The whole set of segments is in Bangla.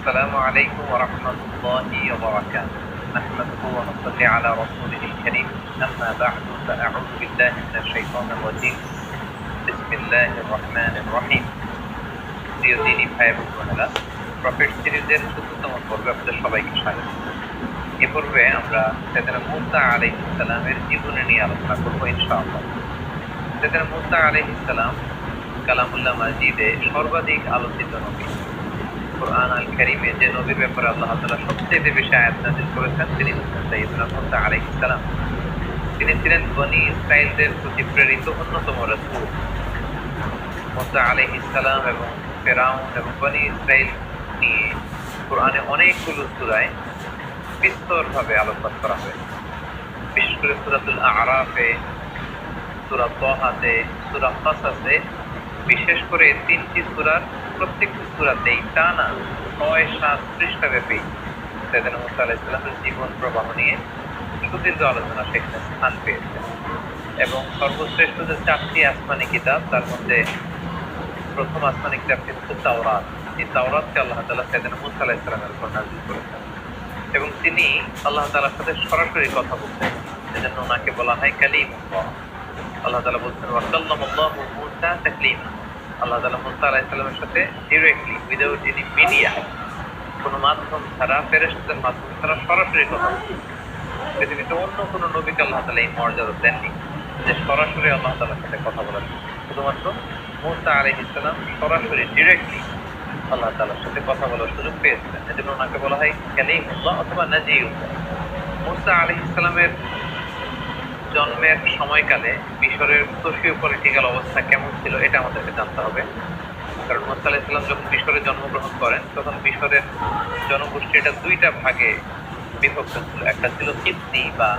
السلام عليكم ورحمة الله وبركاته. نحمده ونصلي على رسوله الكريم. أما بعد فأعوذ بالله من الشيطان الرجيم. بسم الله الرحمن الرحيم. প্রিয় দিনী ভাই এবং বোনেরা, প্রফেট সিরিজের ১৪তম পর্বে আপনাদের সবাইকে স্বাগত। এ পর্বে আমরা সাইয়েদনা মূসা আলাইহিস সালামের জীবনী নিয়ে আলোচনা করব ইনশাআল্লাহ। সাইয়েদনা মূসা আলাইহিস সালাম কালামুল্লাহ মাজিদে সর্বাধিক আলোচিত নবী। কুরআন আল কারীমে যে নবীর ব্যাপারে আল্লাহ তাআলা সবচেয়ে বেশি আয়াত নাযিল করেছেন তিনি হচ্ছেন সাইয়েদনা মূসা আলাইহিস সালাম। তিনি ছিলেন বনী ইসরাঈলদের প্রতি প্রেরিত অন্যতম রাসূল। মূসা আলাইহিস সালাম এবং ফেরাউন এবং বনী ইসরাঈল নিয়ে কুরআনে অনেকগুলো সূরায় বিস্তরভাবে আলোচনা করা হয়েছে। বিশেষ করে সূরাতুল আ'রাফে, সূরা তাহাতে, সূরা কাসাসে, বিশেষ করে তিনটি সূরার প্রত্যেকটি সূরাতেই টানা ৬-৭ পৃষ্ঠাব্যাপী সাইয়েদনা মূসা আলাইহিস সালামের জীবন প্রবাহ নিয়ে সুদীর্ঘ আলোচনা সেখানে স্থান পেয়েছে। এবং সর্বশ্রেষ্ঠ যে ৪টি আসমানি কিতাব, তার মধ্যে প্রথম আসমানি কিতাবটি হচ্ছে তাওরাত। এই তাওরাতকে আল্লাহ তাআলা সাইয়েদনা মূসা আলাইহিস সালামের উপর নাযিল করেছেন এবং তিনি আল্লাহ তাআলার সাথে সরাসরি কথা বলতেন, এজন্য ওনাকে বলা হয় কালিমুল্লাহ। আল্লাহ তাআলা বলছেন ওয়া কাল্লামাল্লাহু মূসা তাকলিমা। আল্লাহ তাআলা মূসা আলাইহিস সালামের সাথে ডিরেক্টলি, উইদাউট এনি মিডিয়া, কোনো মাধ্যম ছাড়া, ফেরেশতাদের মাধ্যম ছাড়া সরাসরি কথা বলছেন। পৃথিবীতে অন্য কোনো নবীকে আল্লাহ তাআলা এই মর্যাদা দেননি যে সরাসরি আল্লাহ তাআলার সাথে কথা বলার। শুধুমাত্র মূসা আলাইহিস সালাম সরাসরি ডিরেক্টলি আল্লাহ তাআলার সাথে কথা বলার সুযোগ পেয়েছিলেন, এজন্য ওনাকে বলা হয় কালিমুল্লাহ অথবা নাজিউল্লাহ। মূসা আলাইহিস সালামের জন্মের সময়কালে মিশরের সোশিও পলিটিক্যাল অবস্থা কেমন ছিল এটা আমাদেরকে জানতে হবে। কারণ মূসা আলাইহিস সালাম যখন মিশরে জন্মগ্রহণ করেন তখন মিশরের জনগোষ্ঠীটা দুইটা ভাগে বিভক্ত ছিল। একটা ছিল কিপ্তি বা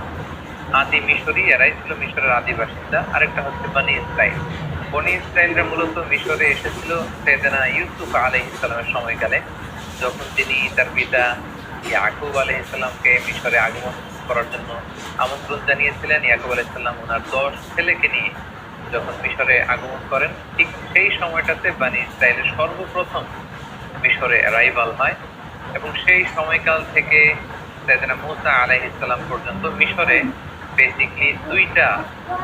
আদি মিশরী, এরাই ছিল মিশরের আদি বাসিন্দা। আরেকটা হচ্ছে বনী ইসরাঈল। বনী ইসরাঈলরা মূলত মিশরে এসেছিল সাইয়েদনা ইউসুফ আলাইহিস সালামের সময়কালে, যখন তিনি তার পিতা ইয়াকুব আলাইহিস সালামকে মিশরে আগমন করার জন্য আমন্ত্রণ জানিয়েছিলেন। ইয়াকুব আলাইহিস সালাম ওনার ১০ ছেলেকে নিয়ে যখন মিশরে আগমন করেন, ঠিক সেই সময়টাতে বনী ইসরাঈলের সর্বপ্রথম মিশরে অ্যারাইভাল হয় এবং সেই সময়কাল থেকে সাইয়েদনা মূসা আলাইহিস সালাম পর্যন্ত মিশরে বেসিকলি দুইটা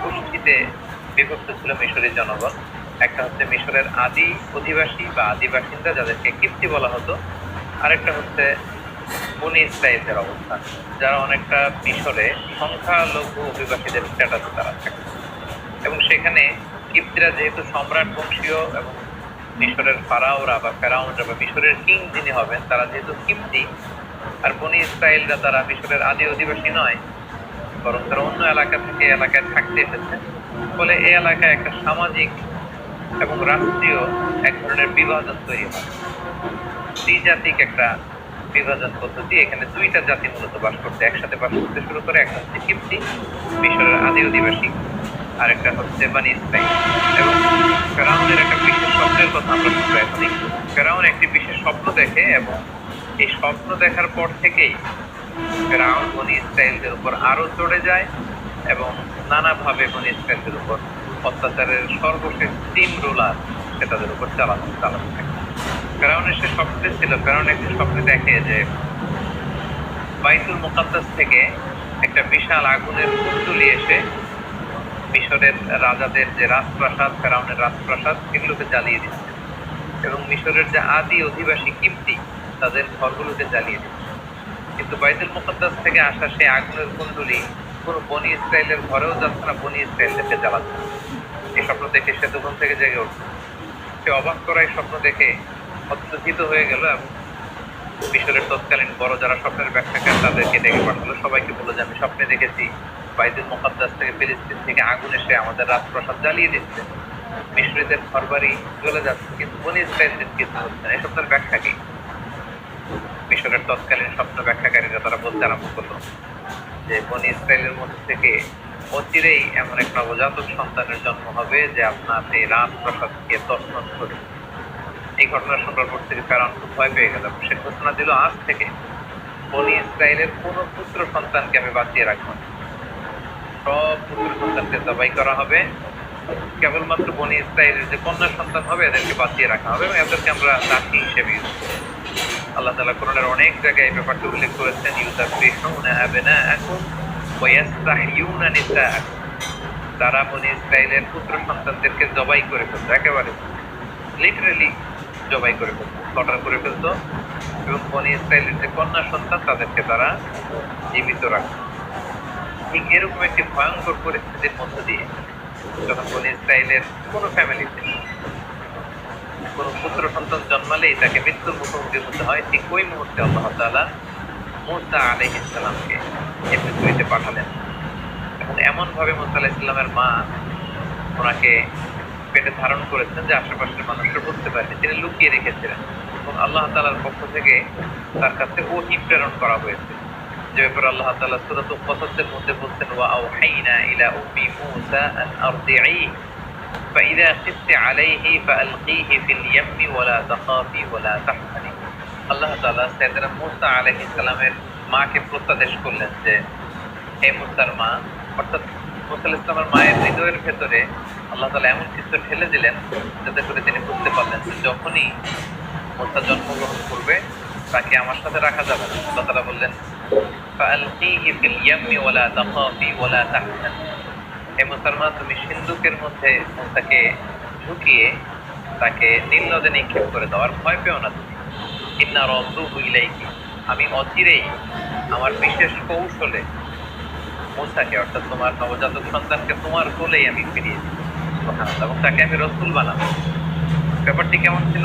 গোষ্ঠীতে বিভক্ত ছিল মিশরের জনগণ। একটা হচ্ছে মিশরের আদি অধিবাসী বা আদি বাসিন্দা, যাদেরকে কিপ্তি বলা হতো। আরেকটা হচ্ছে বনী ইসরাঈলদের অবস্থান, যারা অনেকটা মিশরে সংখ্যালঘু অধিবাসীদের স্ট্যাটাসে তারা থাকে। এবং সেখানে কিপ্তিরা যেহেতু সম্রাট বংশীয় এবং মিশরের ফারাওরা বা ফেরাউনরা বা মিশরের কিং যিনি হবেন তারা যেহেতু কিপ্তি, আর বনী ইসরাঈলরা তারা মিশরের আদি অধিবাসী নয়, বরং তারা অন্য এলাকা থেকে এলাকায় থাকতে এসেছে। ফলে এই এলাকায় একটা সামাজিক এবং রাষ্ট্রীয় এক ধরনের বিভাজন তৈরি হয়, দ্বিজাতিক একটা বিভাজন পদ্ধতি। এখানে দুইটা জাতি মূলত একসাথে বাস করতে শুরু করে। একটা হচ্ছে কিপ্তি, মিশরের আদি অধিবাসী, আর একটা হচ্ছে বনী ইসরাঈল। এবং ফেরাউনের একটা বিশেষ স্বপ্নের কথা আমরা শুনবো এখনই। ফেরাউন একটি বিশেষ স্বপ্ন দেখে এবং এই স্বপ্ন দেখার পর থেকেই ফেরাউন বনী ইসরাঈলদের উপর আরো চড়ে যায় এবং নানাভাবে বনী ইসরাঈলদের উপর অত্যাচারের সর্বশেষ স্টিম রোলার সে তাদের উপর চালাতে থাকে। ফেরাউনের সে স্বপ্নে ছিল, ফেরাউন একটি স্বপ্নে দেখে যে বাইতুল মুকাদ্দাস থেকে একটা বিশাল আগুনের কুণ্ডলী এসে মিশরের রাজাদের যে রাজপ্রাসাদ, ফেরাউনের রাজপ্রাসাদ, এগুলোকে জ্বালিয়ে দিচ্ছে এবং মিশরের যে আদি অধিবাসী কিপ্তি তাদের ঘরগুলোকে জ্বালিয়ে দিচ্ছে। কিন্তু বাইতুল মুকাদ্দাস থেকে আসা সেই আগুনের কুণ্ডলী কোনো বনী ইসরাঈলের ঘরেও যাচ্ছে না, বনী ইসরাঈলদেরকে জ্বালাচ্ছে না। এই স্বপ্ন দেখে সে ঘুম থেকে জেগে উঠল। সে অবাক করা এই স্বপ্ন দেখে অত্যুচিত হয়ে গেল এবং মিশরের তৎকালীন বড় যারা স্বপ্নের ব্যাখ্যাকার তাদেরকে ডেকে পাঠালো। সবাইকে বলল যে আমি স্বপ্নে দেখেছি বাইতুল মুকাদ্দাস থেকে, ফিলিস্তিন থেকে আগুন এসে আমাদের রাজপ্রাসাদ জ্বালিয়ে দিচ্ছে, মিশরীদের ঘরবাড়ি জ্বলে যাচ্ছে, কিন্তু বনী ইসরাঈলদের কিছু হচ্ছে না। এই স্বপ্নের ব্যাখ্যা কি? মিশরের তৎকালীন স্বপ্ন ব্যাখ্যাকারীরা তারা বলতে আরম্ভ করলো যে বনী ইসরাঈলের মধ্যে থেকে অচিরেই এমন এক নবজাতক সন্তানের জন্ম হবে যে আপনার এই রাজপ্রাসাদকে তছনছ করবে। এই ঘটনা শোনার পর থেকে ফেরাউন খুব ভয় পেয়ে গেল। সে ঘোষণা দিল, আজ থেকে বনী ইসরাঈলের কোনো পুত্র সন্তানকে আমি বাঁচিয়ে রাখবো না, সব পুত্র সন্তানকে জবাই করা হবে, কেবলমাত্র বনী ইসরাঈলের যে কন্যা সন্তান হবে এদেরকে বাঁচিয়ে রাখা হবে এবং এদেরকে আমরা দাসী হিসেবে ইউজ করব। আল্লাহ তাআলা কোরআনের অনেক জায়গায় এই ব্যাপারটা উল্লেখ করেছেন, ইউযাব্বিহুনা আবনাআকুম ওয়া ইস্তাহইয়ুনা নিসাআকুম। তারা বনী ইসরাইলের পুত্র সন্তানদেরকে জবাই করে ফেলতো, একেবারে লিটারালি জবাই করে ফেলতো, স্লটার করে ফেলতো, এবং বনী ইসরাইলের যে কন্যা সন্তান তাদেরকে তারা জীবিত রাখতো। ঠিক এরকম একটি ভয়ঙ্কর পরিস্থিতির মধ্য দিয়ে যখন বনী ইসরাইলের কোনো ফ্যামিলিতে কোনো পুত্র সন্তান জন্মালেই তাকে মৃত্যুর মুখোমুখি হতে হয়, ঠিক ওই মুহূর্তে আল্লাহ তাআলা মূসা আলাইহিস সালামকে এই পৃথিবীতে পাঠালেন। এবং এমন ভাবে মূসা আলাইহিস সালামের মা ওনাকে পেটে ধারণ করেছেন যে আশেপাশের মানুষরা বুঝতে পারেনি, তিনি লুকিয়ে রেখেছিলেন। এবং আল্লাহ তাআলার পক্ষ থেকে তার কাছে ওহী প্রেরণ করা হয়েছে, যে ব্যাপারে আল্লাহ তাআলা সূরাতুল কসসের মধ্যে বলছেন, ওয়া আওহাইনা ইলা উম্মি মূসা আন আরদিঈ فإذا خفت عليه فألقيه في اليم ولا تخافي ولا تحزني। আল্লাহ তাআলা সাইয়েদনা মূসা আলাইহিস সালামের মাকে প্রত্যাদেশ করলেন যে, হে মূসার মা, অর্থাৎ মূসা আলাইহিস সালামের মায়ের হৃদয়ের ভেতরে আল্লাহ তাআলা এমন কিছু ঠেলে দিলেন যাতে করে তিনি বুঝতে পারলেন যে যখনই মূসা জন্মগ্রহণ করবে তাকে আমার সাথে রাখা যাবে না। আল্লাহ তাআলা বললেন, ফাআলকিহি ফিল ইয়াম্মি ওয়ালা তাখাফি ওয়ালা তাহজানি। হে মুসলমান, তুমি সিন্ধুকের মধ্যে মূসাকে ঢুকিয়ে তাকে নীল নদে নিক্ষেপ করে দাও, আর ভয় পেও না তুমি। ইন্না রাদ্দুহু ইলাইকি, আমি অচিরেই আমার বিশেষ কৌশলে মূসাকে, অর্থাৎ তোমার নবজাতক সন্তানকে তোমার কোলেই আমি ফিরিয়ে দিই, সুবহানাল্লাহ, এবং তাকে আমি রাসূল বানাবো। ব্যাপারটি কেমন ছিল?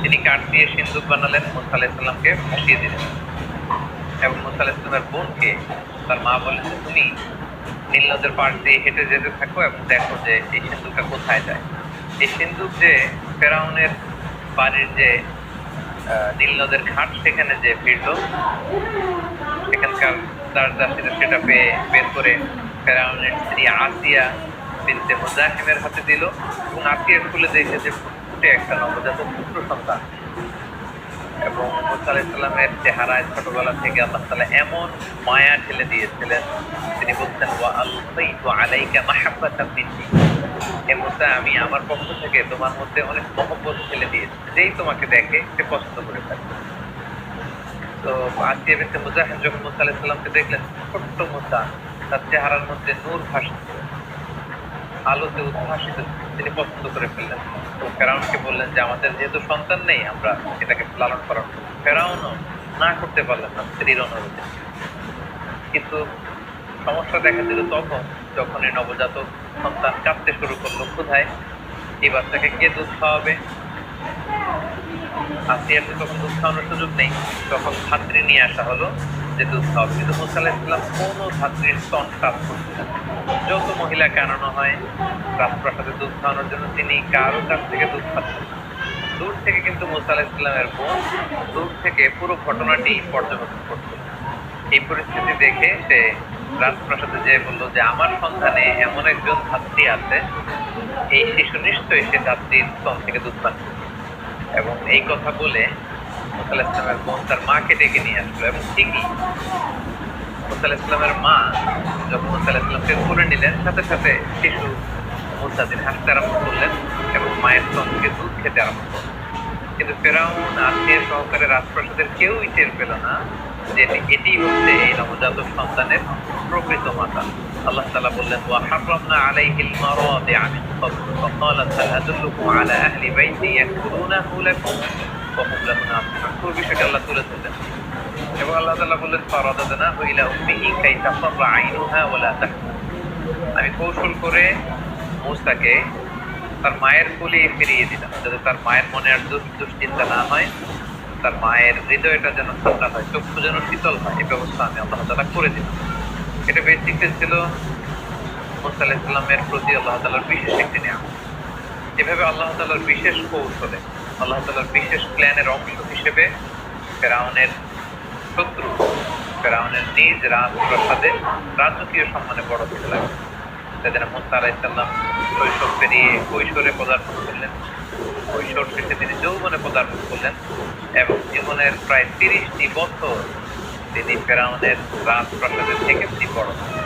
তিনি কাঠ দিয়ে সিন্ধুক বানালেন, মূসা আলাইহিস সালামকে ভাসিয়ে দিলেন, এবং মূসা আলাইহিস সালামের বোনকে তার মা বললেন যে তুমি নীল নদের পাশ দিয়ে হেঁটে যেতে থাকো এবং দেখো যে এই সিন্ধুকটা কোথায় যায়। এই সিন্ধুক যে ফেরাউনের বাড়ির যে নীল নদের ঘাট, সেখানে যে ফিরল, সেখানকার তার দাসীরা সেটা পেয়ে বের করে ফেরাউনের স্ত্রী আসিয়া বিনতে মুজাহিমের হাতে দিল, এবং আসিয়া খুলে দেখে যে ফুটফুটে একটা নবজাতক পুত্র সন্তান। এবং মূসা আলাইহিস সালামের চেহারায় ছোটবেলা থেকে আল্লাহ তাআলা এমন মায়া ঠেলে দিয়েছিলেন, তিনি বলছেন, ওয়া আলকাইতু আলাইকা মাহাব্বাতাম মিন্নি, হে মূসা, আমি আমার পক্ষ থেকে তোমার মধ্যে অনেক মহব্বত ঠেলে দিয়েছি, যেই তোমাকে দেখে সে পছন্দ করে থাকে। তো আসিয়া বিনতে মুজাহিম যখন মূসা আলাইহিস সালামকে দেখলেন, ছোট্ট মূসা, তার চেহারার মধ্যে নূর ভাসছে, আলোতে উদ্ভাসিত, তিনি পছন্দ করে ফেললেন। তো ফেরাউনকে বললেন যে আমাদের যেহেতু সন্তান নেই, আমরা এটাকে লালন পালন করব। ফেরাউনও না করতে পারলেন না স্ত্রীর অনুরোধে। কিন্তু সমস্যা দেখা দিল তখন, যখন এই নবজাতক সন্তান কাঁদতে শুরু করলো ক্ষুধায়। এই বাচ্চাকে কে দুধ খাওয়াবে? আসিয়ার তো তখন দুধ খাওয়ানোর সুযোগ নেই, তখন ধাত্রী নিয়ে আসা হলো যে দুধ খাওয়াবে। কিন্তু মূসা আলাইহিস সালাম কোনো ধাত্রীর স্তন কাজ করছিলেন। যত মহিলাকে আনানো হয় রাজপ্রাসাদে দুধ খাওয়ানোর জন্য, তিনি কারো কাছ থেকে দুধ খাচ্ছেন না। দূর থেকে কিন্তু মূসা আলাইহিস সালামের বোন দূর থেকে পুরো ঘটনাটি পর্যবেক্ষণ করছিল। এই পরিস্থিতি দেখে সে রাজপ্রাসাদে যেয়ে বললো যে আমার সন্ধানে এমন একজন ধাত্রী আছে, এই শিশু নিশ্চয়ই সে ধাত্রীর স্তন থেকে দুধ পান করবে। এবং এই কথা বলে মূসা আলাইহিস সালামের বোন তার মাকে ডেকে নিয়ে আসলো, এবং ঠিকই মূসা আলাইহিস সালামের মা যখন মূসা আলাইহিস সালামকে কোলে নিলেন, সাথে সাথে শিশু মূসা তিনি হাসতে আরম্ভ করলেন এবং মায়ের স্তন থেকে দুধ খেতে আরম্ভ করলেন। কিন্তু ফেরাউন, আসিয়া সহকারে রাজপ্রাসাদের কেউই টের পেল না যে এটি হচ্ছে এই নবজাতক সন্তানের প্রকৃত মাতা। আল্লাহ তাআলা বললেন, ওয়া হারামনা আলাইহিল মারাদিআ মিন ক্বাবল ফাকালাত হাল আদুল্লুকুম আলা আহলি বাইতি ইয়াকুলুনাহু লাকুম ওয়া হুম লাহু নাসিহুন। পুরো বিষয়টা আল্লাহ তুলে ধরলেন, এবং আল্লাহ তাআলা বললেন, ফারাদাদনাহু ইলা উম্মিহি কাই তাফাররা আইনুহা ওয়া লা তাহজান। আমি কৌশল করে মূসাকে তার মায়ের কোলে ফিরিয়ে দিলাম, যাতে তার মায়ের মনে আর দুশ্চিন্তা না হয়, তার মায়ের হৃদয়টা যেন ঠান্ডা হয়, চক্ষু যেন শীতল হয়। এই ব্যবস্থা আমি আল্লাহ তাআলা করে দিলাম। এটা বেসিকলি ছিল মূসা আলাইহিস সালামের প্রতি আল্লাহ তাআলার বিশেষ একটি নিয়ামত। এভাবে আল্লাহ তাআলার বিশেষ কৌশলে, আল্লাহ তাআলার বিশেষ প্ল্যানের অংশ হিসেবে ফেরাউনের শত্রু, ফেরাউনের নিজ রাজপ্রাসাদে রাজকীয় সম্মানে বড় হতে লাগলো। সেদিন মূসা আলাইহিস সালাম শৈশব পেরিয়ে কৈশোরে পদার্পণ করলেন, কৈশোর শেষে তিনি যৌবনে পদার্পণ করলেন, এবং জীবনের প্রায় 30টি বছর তিনি ফেরাউনের রাজপ্রাসাদে থেকে তিনি বড় হলেন।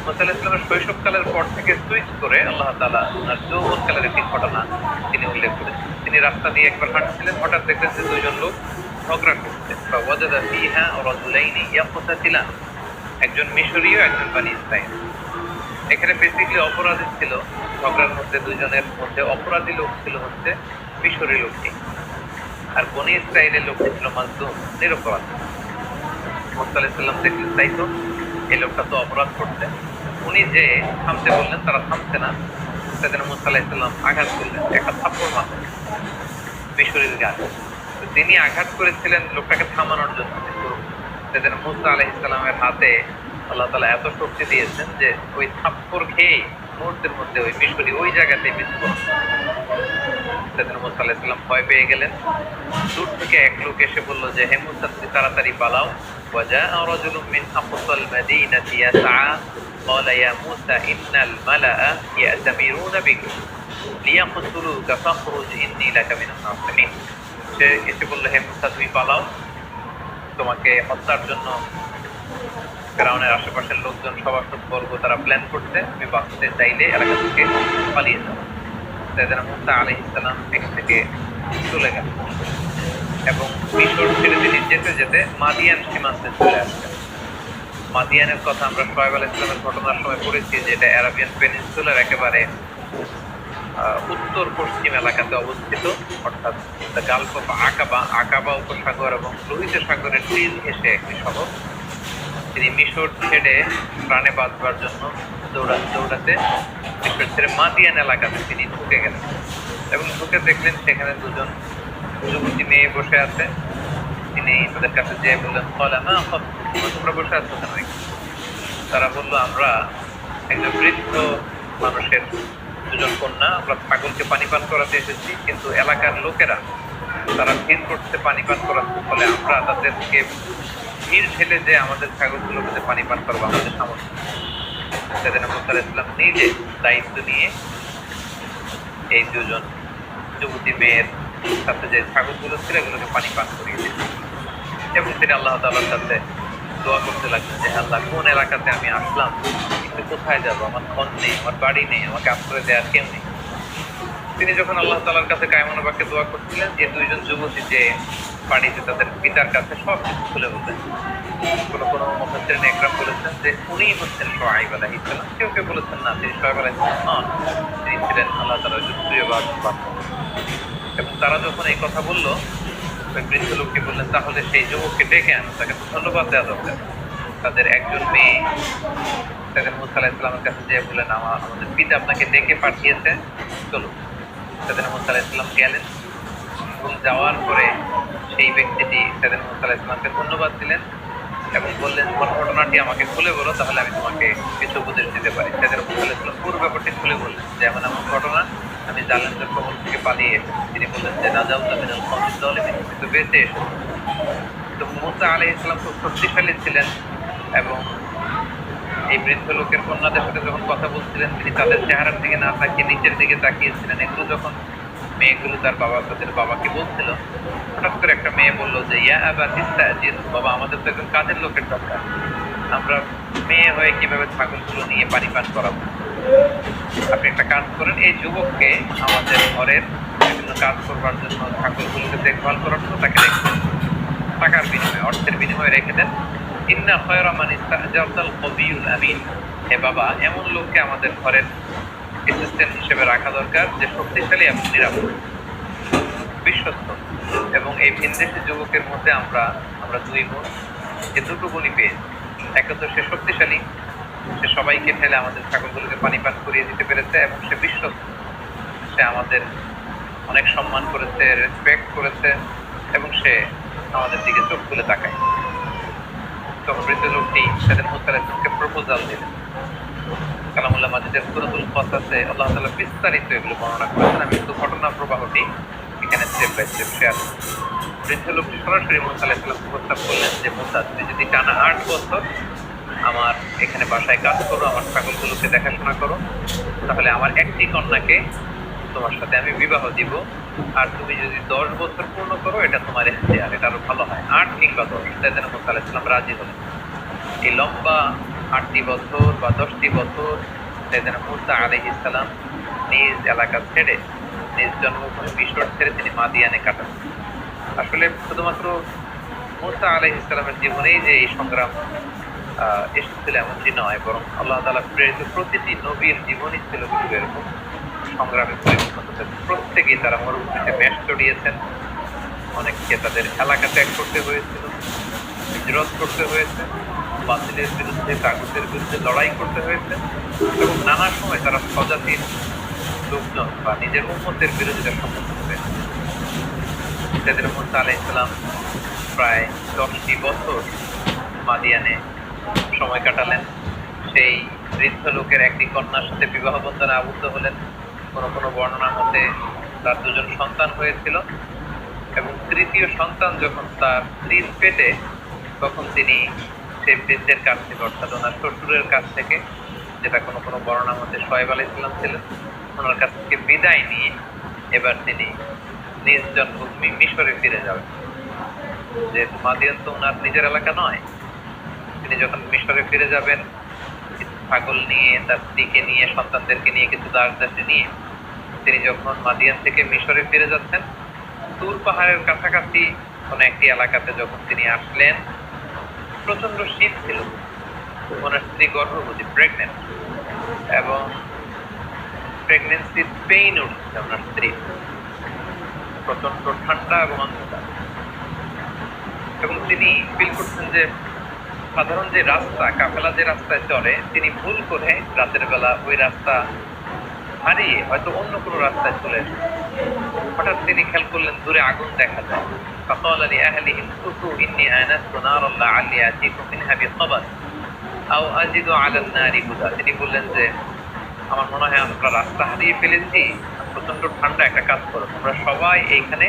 মুসা আলাইহিস সালামের শৈশবকালের পর থেকে সুইচ করে আল্লাহ তাআলা ওনার যৌবনকালের একটি ঘটনা তিনি উল্লেখ করেছেন। তিনি রাস্তা দিয়ে একবার হাঁটছিলেন, হঠাৎ দেখলেন যে দুইজন লোক ঝগড়া করছে। ফাওয়াজাদা ফিহা রাজুলাইনি ইয়াকতাতিলান, একজন মিশরীয়, একজন বনী ইসরাঈল। এখানে বেসিক্যালি অপরাধী ছিল ঝগড়ার মধ্যে, দুইজনের মধ্যে অপরাধী লোক ছিল হচ্ছে মিশরী লোকটি, আর বনী ইসরাঈলের লোকটি ছিল মাজলুম, নিরপরাধ। মুসা আলাইহিস সালাম দেখলেন তাই তো, এই লোকটা তো অপরাধ করছে। উনি যে থামতে বললেন, তারা থামছে না। সেদিন মুসা আলাইহিস সালাম আঘাত করলেন, একটা থাপ্পড় মারলেন মিশরীর গায়ে। তিনি আঘাত করেছিলেন লোকটাকে থামানোর জন্য, কিন্তু সেদিন মুসা আলাইহিস সালামের হাতে আল্লাহ তাআলা এত শক্তি দিয়েছেন যে ওই থাপ্পড় খেয়ে মুহূর্তের মধ্যে ওই মিশরী ওই জায়গাতেই বিস্ফোরণ। সেদিন মুসা আলাইহিস সালাম ভয় পেয়ে গেলেন। দূর থেকে এক লোক এসে বলল যে, হে মুসা, তুমি তাড়াতাড়ি পালাও। وجاء رجل من أقصى المدينة يسعى قال يا موسى إن الملأ يأتمرون بك ليقتلوك فاخرج إني لك من الناصحين। সে এসে বলল, হে মুসা, তুমি পালাও, তোমাকে হত্যার জন্য ফেরাউনের আশেপাশের লোকজন সভাসদবর্গ তারা প্ল্যান করছে, তুমি বাঁচতে চাইলে এলাকা থেকে পালিয়ে যাও। সাইয়েদনা মুসা আলাইহিস সালাম এখান থেকে চলে গেল এবং মিশর ছেড়ে তিনি যেতে যেতে মাদিয়ান সীমান্তে চলে আসলেন। মাদিয়ানের কথা আমরা শুআয়ব আলাইহিস সালামের ঘটনার সময় পড়েছি, যেটা আরাবিয়ান পেনিনসুলার একেবারে উত্তর পশ্চিম এলাকাতে অবস্থিত, অর্থাৎ দ্য গালফ অফ আকাবা, আকাবা উপসাগর এবং লোহিত সাগরের তীর ঘেঁষে একটি শহর। তিনি মিশর ছেড়ে প্রাণে বাঁচবার জন্য দৌড়াতে মিশর ছেড়ে মাদিয়ান এলাকাতে তিনি ঢুকে গেলেন এবং ঢুকে দেখলেন সেখানে দুজন যুবতী মেয়ে বসে আছে। তিনি তাদের কাছে যেয়ে বললেন, তোমরা বসে আছো কেন? তারা বললো, আমরা একজন বৃদ্ধ মানুষের দুজন কন্যা, আমরা ছাগলকে পানি পান করাতে এসেছি, কিন্তু এলাকার লোকেরা তারা ভিড় করছে পানি পান করাতে, ফলে আমরা তাদেরকে ভিড় ঠেলে যে আমাদের ছাগলগুলোকে পানি পান করবো আমাদের সামর্থ্য। সেদিন মুসা আলাইহিস সালাম নিজে দায়িত্ব নিয়ে এই দুজন যুবতী মেয়ের সাথে যে ছাগলগুলো ছিল এগুলোকে পানি পান করিয়ে দিলেন এবং তিনি আল্লাহ তাআলার কাছে দোয়া করতে লাগলেন যে, আল্লাহ, কোন এলাকাতে আমি আসলাম, কিন্তু কোথায় যাবো? আমার ধন নেই, আমার বাড়ি নেই, আমাকে আশ্রয় দেওয়ার কেউ নেই। তিনি যখন আল্লাহ তাআলার কাছে কায়মনোবাক্যে বাক্যে দোয়া করছিলেন, যে দুইজন যুবতী যে বাড়িতে তাদের পিতার কাছে সব কিছু খুলে বললেন। কোনো কোনো মুফাসসিরিন ইকরাম বলেছেন যে উনি হচ্ছেন শুআয়ব আলাইহিস সালাম, কেউ কেউ বলেছেন না, তিনি শুআয়ব আলাইহিস সালাম নন, তিনি ছিলেন আল্লাহ তাআলার প্রিয় বান্দা। এবং তারা যখন এই কথা বলল, ওই বৃদ্ধ লোককে বললেন, তাহলে সেই যুবককে ডেকে আনো, তাকে ধন্যবাদ দেওয়া দরকার। তাদের একজন মেয়ে তাদের মুসা আলাইহিস সালামের কাছে যেয়ে বললেন, আমাদের পিতা আপনাকে ডেকে পাঠিয়েছে, চলো। তাদের মুসা আলাইহিস সালাম গেলেন এবং যাওয়ার পরে সেই ব্যক্তিটি তাদের মুসা আলাইহিস সালামকে ধন্যবাদ দিলেন এবং বললেন, ঘটনাটি আমাকে খুলে বলো, তাহলে আমি তোমাকে কিছু উপদেশ দিতে পারি। তাদের মুসা আলাইহিস সালাম পুরো ব্যাপারটি খুলে বললেন যে, এমন এমন ঘটনা, আমি জালেমদের কবল থেকে পালিয়ে এসেছি। তিনি বললেন যে, নাজাউতা মিনাল কওমিজ যালিমিন, কিন্তু বেঁচে এসেছি। তো মুসা আলাইহিস সালাম খুব শক্তিশালী ছিলেন এবং এই বৃদ্ধ লোকের কন্যাদের সাথে যখন কথা বলছিলেন, তিনি তাদের চেহারার দিকে না তাকিয়ে নিচের দিকে তাকিয়েছিলেন। এগুলো যখন মেয়েগুলো তাদের বাবাকে বলছিল, হঠাৎ করে একটা মেয়ে বললো যে, ইয়া আবা তিস্তাজির, বাবা, আমাদের তো একজন কাজের লোকের দরকার, আমরা মেয়ে হয়ে কিভাবে ছাগলগুলো নিয়ে পানি পান করাবো? আপনি একটা কাজ করেন, এই যুবককে আমাদের ঘরের বিভিন্ন কাজ করবার জন্য, ছাগলগুলোকে দেখভাল করার জন্য তাকে রেখে টাকার বিনিময়ে, অর্থের বিনিময়ে রেখে দেন। ইন্না খায়রা মান ইসতা'জারতাল কবিয়ুল আমিন, হে বাবা, এমন লোককে আমাদের ঘরের অ্যাসিস্ট্যান্ট হিসেবে রাখা দরকার যে শক্তিশালী এবং নিরাপদ, বিশ্বস্ত। এবং এই ভিনদেশী যুবকের মধ্যে আমরা দুই বোন, যে দুটো বোনই পেয়েছি। একে তো সে শক্তিশালী, সে সবাইকে ঠেলে আমাদের ছাগলগুলোকে পানি পান করিয়ে দিতে পেরেছে এবং সে বিশ্বস্ত, সে আমাদের অনেক সম্মান করেছে, রেসপেক্ট করেছে এবং সে আমাদের দিকে চোখ তুলে তাকায়। তখন বৃদ্ধ লোকটি সেদিন মুসা আলাইহিস সালামকে প্রপোজাল দিলেন। কালামুল্লাহ মাজিদের সূরাতুল কাসাসে আল্লাহ তাআলা বিস্তারিত এগুলো বর্ণনা করেছেন। আমি শুধু ঘটনা প্রবাহটি এখানে স্টেপ বাই স্টেপ শেয়ার করব। বৃদ্ধ লোকটি সরাসরি মুসা আলাইহিস সালামকে প্রস্তাব করলেন যে, মুসা, তুমি যদি টানা 8 বছর আমার এখানে বাসায় কাজ করো, আমার ছাগলগুলোকে দেখাশোনা করো, তাহলে আমার একটি কন্যাকে তোমার সাথে আমি বিবাহ দিব। আর তুমি যদি 10 বছর পূর্ণ করো, এটা তোমার ইখতিয়ার, এটা আরো ভালো হয়, 8 কিংবা 10। সেদিন মুসা আলাইহিস সালাম রাজি হলেন। এই লম্বা 8টি বছর বা 10টি বছর সাইয়েদনা মূসা আলাইহিস সালাম নিজ এলাকা ছেড়ে, নিজ জন্মভূমি মিশর ছেড়ে তিনি মাদিয়ানে কাটান। আসলে শুধুমাত্র মূসা আলাইহিস সালামের জীবনেই যে এই সংগ্রাম এসেছিল এমনটি নয়, বরং আল্লাহ তাআলা প্রেরিত প্রতিটি নবীর জীবনই ছিল কিন্তু এরকম সংগ্রামে পরিপূর্ণ। প্রত্যেকেই তারা মরুভূমিতে বেশ চড়িয়েছেন, অনেককে তাদের এলাকা ত্যাগ করতে হয়েছিল, হিজরত করতে হয়েছে, বাতিলের বিরুদ্ধে, তাগুতের বিরুদ্ধে লড়াই করতে হয়েছে, এবং নানা সময় তারা স্বজাতির লোকজন বা নিজের উম্মতের বিরোধিতার সম্মুখীন হয়েছে। সাইয়েদনা মূসা আলাইহিস সালাম প্রায় 10টি বছর মাদিয়ানে সময় কাটালেন। সেই বৃদ্ধ লোকের একটি কন্যার সাথে বিবাহ বন্ধনে আবদ্ধ হলেন। কোনো কোনো বর্ণনা মতে তার 2জন সন্তান হয়েছিল, এবং তৃতীয় সন্তান যখন তার স্ত্রীর পেটে, তখন তিনি সেই বৃদ্ধের কাছ থেকে, অর্থাৎ ওনার শ্বশুরের কাছ থেকে, যেটা কোনো কোনো বর্ণনা মতে শোয়েব আলাইহিস সালাম ছিলেন, ওনার কাছ থেকে বিদায় নিয়ে এবার তিনি নিজ জন্মভূমি মিশরে ফিরে যাবেন। যেহেতু মাদিয়ান তো ওনার নিজের এলাকা নয়, তিনি যখন মিশরে ফিরে যাবেন কিছু ছাগল নিয়ে, তার স্ত্রীকে নিয়ে, সন্তানদেরকে নিয়ে, কিছু দাস-দাসী নিয়ে তিনি যখন মাদিয়ান থেকে মিশরে ফিরে যাচ্ছেন, তুর পাহাড়ের কাছাকাছি কোনো একটি এলাকাতে যখন তিনি আসলেন, প্রচন্ড শীত ছিল। ওনার স্ত্রী গর্ভবতী, প্রেগনেন্ট, এবং প্রেগনেন্সির পেইন উঠছে ওনার স্ত্রী, প্রচন্ড ঠান্ডা এবং অন্ধকার, এবং তিনি ফিল করছেন যে সাধারণ যে রাস্তা, কাফেলা যে রাস্তায় চলে, তিনি ভুল করে রাতের বেলা ওই রাস্তা হারিয়ে হয়তো অন্য কোনো রাস্তায় চলে এসেছেন। হঠাৎ তিনি খেয়াল করলেন দূরে আগুন দেখা যায়। فقال لأهله امكثوا إني آنست نارا لعلي آتيكم منها بخبر أو أجد على النار هدى। তিনি বললেন যে আমার মনে হয় আমরা রাস্তা হারিয়ে ফেলেছি, প্রচন্ড ঠান্ডা, একটা কাজ করো, তোমরা সবাই এইখানে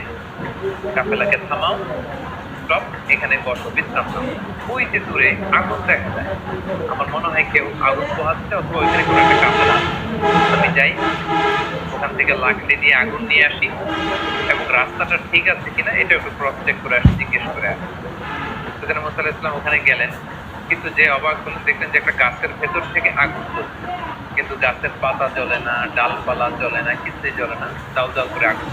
কাফেলাকে থামাও, স্টপ, এখানে বসো, বিশ্রাম নাও। ওই যে দূরে আগুন দেখা যায়, আমার মনে হয় কেউ আগুন পোহাচ্ছে, অথবা ওইখানে কোনো একটা কাফেলা। আমি যাই, ওখান থেকে লাকড়ি দিয়ে আগুন নিয়ে আসি, এবং রাস্তাটা ঠিক আছে কিনা এটা একটু ক্রস চেক করে আসি, জিজ্ঞেস করে আসি। সাইয়েদনা মূসা আলাইহিস সালাম ওখানে গেলেন, কিন্তু যে অবাক হলেন, দেখলেন যে একটা গাছের ভেতর থেকে আগুন জ্বলছে, কিন্তু গাছের পাতা জ্বলে না, ডালপালা জ্বলে না, কিছুই জ্বলে না, দাউ দাউ করে আগুন।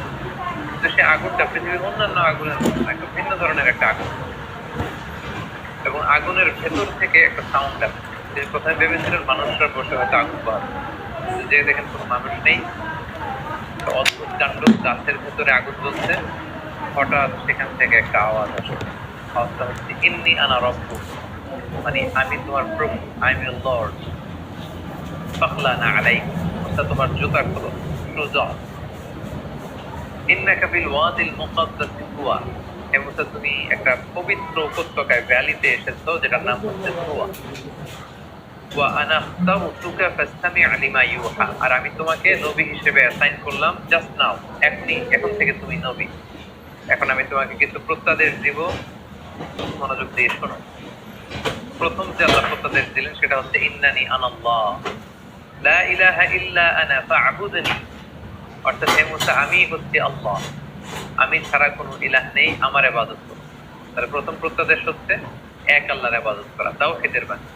তো সে আগুনটা পৃথিবীর অন্যান্য আগুনের মতো না, একটা ভিন্ন ধরনের একটা আগুন, এবং আগুনের ভেতর থেকে একটা সাউন্ড আসে। তিনি কোথায় ভেবেছিলেন মানুষরা বসে হয়তো আগুন পোহাচ্ছে, যে দেখেন কোনো মানুষ নেই, অদ্ভুত কাণ্ড, গাছের ভেতরে আগুন জ্বলছে। হঠাৎ সেখান থেকে একটা আওয়াজ আসে, আওয়াজটা হচ্ছে ইন্নী আনা রব্বুক, মানে আমি তোমার প্রভু, আই এম ইউর লর্ড, ফাখলানা আলাইক, অর্থাৎ তোমার জুতা খোলো, ক্লোজ অফ, ইন্নাকা বিল ওয়াদিল মুকাদ্দাসি তুওয়া, হে মূসা তুমি একটা পবিত্র উপত্যকায়, ভ্যালিতে এসেছো, যেটার নাম হচ্ছে তুওয়া। ওয়া আনা আখতারতুকা ফাসতামি' লিমা ইউহা, আর আমি তোমাকে নবী হিসেবে অ্যাসাইন করলাম জাস্ট নাও, এখন থেকে তুমি নবী। এখন আমি তোমাকে কিছু প্রত্যাদেশ দিব, মনোযোগ দিয়ে শোনো। প্রথম যে আল্লাহ প্রত্যাদেশ দিলেন সেটা হচ্ছে ইন্নানি আনাল্লাহ লা ইলাহা ইল্লা আনা ফা'বুদনি, অর্থাৎ হে মূসা আমি হচ্ছি আল্লাহ, আমি ছাড়া কোনো ইলাহ নেই, আমার ইবাদত করো। তাহলে প্রথম প্রত্যাদেশ হচ্ছে এক আল্লাহর ইবাদত করা, তাওহীদের বাণী।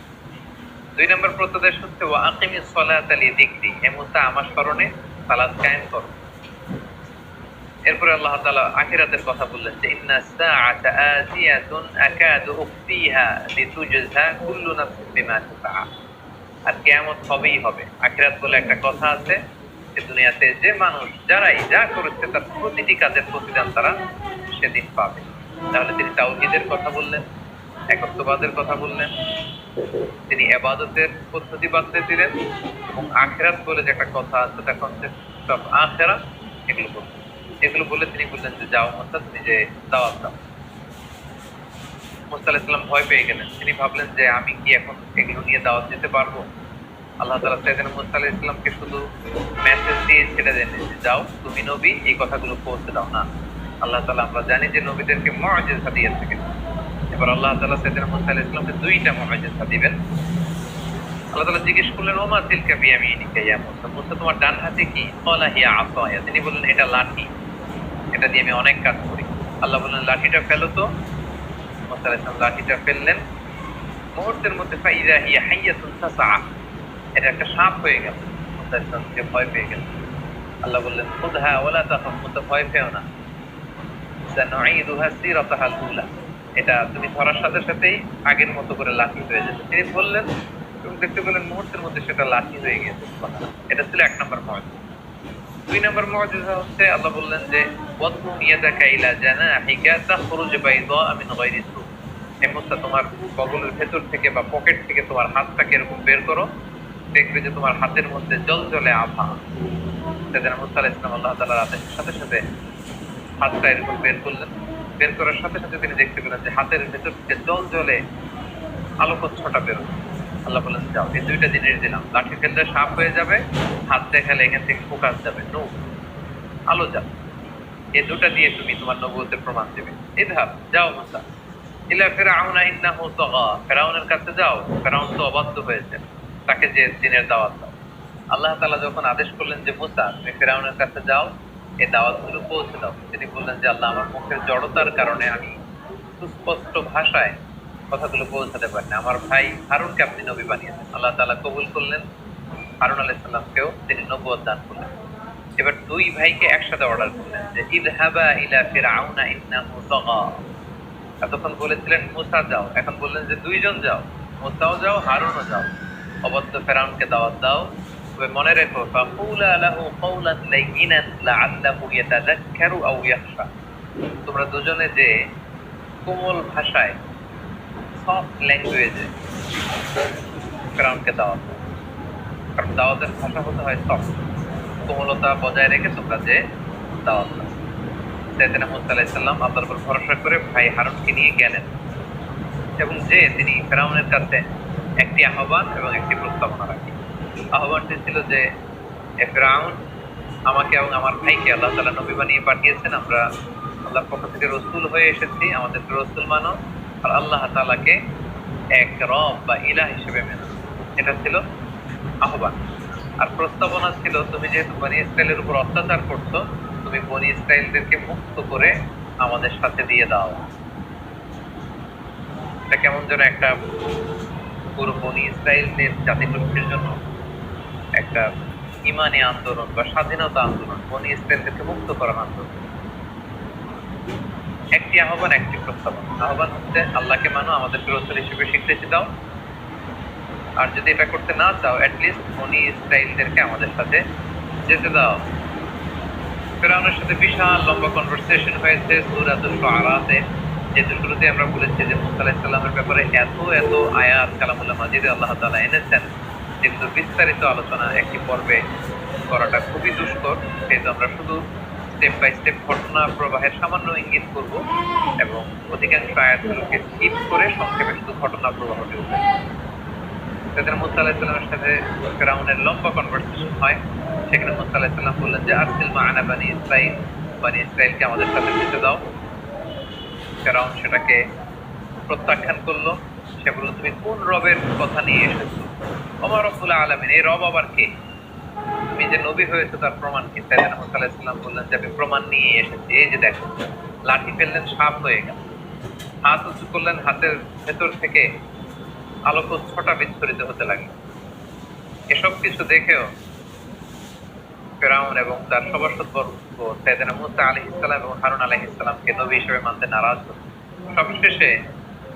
2 নম্বর প্রত্যাদেশ হচ্ছে ওয়া আকিমিস সালাতা লিযিকরি, হে মূসা আমার স্মরণে সালাত কায়েম করো। এরপরে আল্লাহ তাআলা আখিরাতের কথা বললেন যে ইন্নাস সাআতা আতিয়াতুন আকাদু উখফিহা লিতুজজা কুল্লু নাফসিন বিমা তাসআ, আর কিয়ামত হবেই হবে। আখিরাত বলে একটা কথা আছে যে দুনিয়াতে যে মানুষ যারাই যা করেছে তার প্রতিটি কাজের প্রতিদান তারা সেদিন পাবে। তাহলে তিনি তাওহীদের কথা বললেন, একত্ববাদের কথা বললেন, তিনি ইবাদতের পদ্ধতি বাতলে দিলেন, এবং আখিরাত বলে যে একটা কথা আছে, তার কনসেপ্ট অফ আখিরাত, এগুলো বলে তিনি বললেন যে যাও মূসা, তুমি যে দাওয়াত দাও। মূসা আলাইহিস সালাম ভয় পেয়ে গেলেন, তিনি ভাবলেন যে আমি কি এখন এগুলো নিয়ে দাওয়াত দিতে পারবো? আল্লাহ তাআলা সাইয়েদনা মূসা আলাইহিস সালামকে শুধু মেসেজ দিয়ে ছেড়ে দেন যে যাও তুমি নবী, এই কথাগুলো পৌঁছে দাও না। আল্লাহ তাআলা আমরা জানি যে নবীদেরকে মুআজিজা দিয়ে থাকেন। এবার আল্লাহ তাআলা সাইয়েদনা মূসা আলাইহিস সালামকে 2টা মুআজিজা দিবেন। আল্লাহ তাআলা জিজ্ঞেস করলেন ওমা তিলকা বিয়ামিনিকা ইয়া মূসা, মূসা তোমার ডান হাতে কি? ক্বালা হিয়া আসায়া, তিনি বললেন এটা লাঠি, এটা দিয়ে আমি অনেক কাজ করি। আল্লাহ বললেন লাঠিটা ফেলো তো। মূসা আলাইহিস সালাম লাঠিটা ফেললেন, মুহূর্তের মধ্যে ফাইদা হিয়া হাইয়াতুন তাসআ, এটা একটা সাপ হয়ে গেল। মুসা ইসলামকে ভয় পেয়ে গেল। আল্লাহ বললেন খুযহা ওয়ালা তাখাফ, মুসা ভয় পেও না, সানুঈদুহা সিরাতাহাল উলা, এটা তুমি ধরার সাথে সাথেই আগের মতো করে লাঠি হয়ে যাবে। তিনি বললেন এবং দেখতে পেলেন মুহূর্তের মধ্যে সেটা লাঠি হয়ে গেছে। এটা ছিল ১ নম্বর মুআজিজা। ২ নম্বর মুআজিজা হচ্ছে আল্লাহ বললেন যে ওয়াদমুম ইয়াদাকা ইলা জানাহিকা তাখরুজ বাইদা মিন গায়রি সু, হে মুসা তোমার বগলের ভেতর থেকে বা পকেট থেকে তোমার হাতটাকে এরকম বের করো, দেখবে যে তোমার হাতের মধ্যে জ্বলজ্বলে আভা। সেদিন মুসা আলাইহিস সালাম আল্লাহ তাআলার আদেশের সাথে সাথে হাতটা এরকম বের করলেন। বের করার সাথে সাথে তিনি দেখতে পেলেন যে হাতের ভেতর থেকে জ্বলজ্বলে আলোকচ্ছটা বেরোচ্ছে। আল্লাহ বললেন যাও, এই ২টা জিনিস দিলাম, লাঠি ফেললে সাপ হয়ে যাবে, হাত দেখালে এখান থেকে ফোকাস যাবে, নূর আলো যাবে। এই ২টা দিয়ে তুমি তোমার নবুয়তের প্রমাণ দেবে। ইযহাব, যাও মুসা, ইলা ফিরআউনা ইন্নাহু তাগা, ফিরআউনের কাছে যাও, ফিরআউন তো অবাধ্য হয়েছে, তাকে যে দিনের দাওয়াত দাও। আল্লাহ তাআলা যখন আদেশ করলেন যে মুসা তুমি ফিরআউনের কাছে যাও, এই দাওয়াতগুলো পৌঁছে দাও, তিনি বললেন যে আল্লাহ আমার মুখের জড়তার কারণে আমি সুস্পষ্ট ভাষায় কথাগুলো পৌঁছাতে পারি না। আমার ভাই হারুনকে আপনি নবী বানিয়েছেন। আল্লাহ তাআলা কবুল করলেন, হারুন আলাইহিস সালামকেও তিনি নবুয়ত দান করলেন। এবার ২ ভাইকে একসাথে অর্ডার করলেন যে ইযহাবা ইলা ফিরআউনা ইন্নাহু তাগা। এতক্ষণ বলেছিলেন মুসা যাও, এখন বললেন যে ২ জন যাও, মুসাও যাও, হারুনও যাও, অবাধ্য ফিরআউনকে দাওয়াত দাও। তবে মনে রেখো ফাকুলা লাহু কাওলান লাইয়িনান লাআল্লাহু ইয়াতাযাক্কারু আও ইয়াখশা, তোমরা দুজনে যে কোমল ভাষায়, সফট ল্যাঙ্গুয়েজে ফিরআউনকে দাওয়াত দাও। কারণ দাওয়াতের ভাষা হতে হয় সফট, কোমলতা বজায় রেখে তোমরা যে দাওয়াত দাও। সাইয়েদনা মুসা আলাইহিস সালাম আল্লাহর উপর ভরসা করে ভাই হারুনকে নিয়ে গেলেন এবং যে তিনি ফিরআউনের কাছে একটি আহ্বান এবং একটি প্রস্তাবনা রাখেন। আহ্বানটি ছিল যে ফিরআউন, আমাকে এবং আমার ভাইকে আল্লাহ তাআলা নবী বানিয়ে পাঠিয়েছেন, আমরা আল্লাহর পক্ষ থেকে রাসূল হয়ে এসেছি, আমাদেরকে রাসূল মানো আর আল্লাহ তাআলাকে এক রব বা ইলাহ হিসেবে মেনো। এটা ছিল আহ্বান। আর প্রস্তাবনা ছিল তুমি যেহেতু বনী ইসরাইলের উপর অত্যাচার করছো, তুমি বনী ইসরাইলদেরকে মুক্ত করে আমাদের সাথে দিয়ে দাও। এটা কেমন যেন একটা পুরো বনী ইসরাইলদের জাতিগোষ্ঠীর জন্য একটা ইমানি আন্দোলন বা স্বাধীনতা আন্দোলন, বনী ইসরাইলদেরকে মুক্ত করার আন্দোলন। একটি আহ্বান, একটি প্রস্তাবনা। আহ্বান হচ্ছে আল্লাহকে মানো, আমাদেরকে রাসূল হিসেবে স্বীকৃতি দাও, আর যদি এটা করতে না চাও অ্যাটলিস্ট বনী ইসরাইলদেরকে আমাদের সাথে যেতে দাও। ফিরআউনের সাথে বিশাল লম্বা কনভারসেশন হয়েছে সূরাতুল শুআরাতে, যেগুলোতে আমরা বলেছি যে মুসা আলাইহিস সালামের ব্যাপারে এত এত আয়াত কালামুল্লাহ মাজিদে আল্লাহ তাআলা এনেছেন, যেগুলো বিস্তারিত আলোচনা একটি পর্বে করাটা খুবই দুষ্কর। সেহেতু আমরা শুধু স্টেপ বাই স্টেপ ঘটনা প্রবাহের সামান্য ইঙ্গিত করব এবং অধিকাংশ আয়াতগুলোকে স্কিপ করে সংক্ষেপে শুধু ঘটনা প্রবাহটি উল্লেখ করব। সেদিন মুসা আলাইহিস সালামের সাথে ফিরআউনের লম্বা কনভারসেশন হয়। সেখানে মুসা আলাইহিস সালাম বললেন যে আরসিল মা'আনা বানি ইসরাইল, বানি ইসরাইলকে আমাদের সাথে যেতে দাও। ফিরআউন সেটাকে প্রত্যাখ্যান করলো। সে বলল তুমি কোন রবের কথা নিয়ে এসেছো? ওমা রব্বুল আলামিন, এই রব আবার কে? তুমি যে নবী হয়েছে তার প্রমাণ কি? সাইয়েদনা মুসা আলাইহিস সালাম বললেন যে আমি প্রমাণ নিয়ে এসেছি, এই যে দেখো। লাঠি ফেললেন, সাপ হয়ে গেল। হাত উঁচু করলেন, হাতের ভেতর থেকে আলোকচ্ছটা বিচ্ছুরিত হতে লাগলো। এসব কিছু দেখেও ফিরআউন এবং তার সভাসদবর্গ সাইয়েদনা মুসা আলাইহিস সালাম এবং হারুন আলাইহিস সালামকে নবী হিসেবে মানতে নারাজ হল। সবশেষে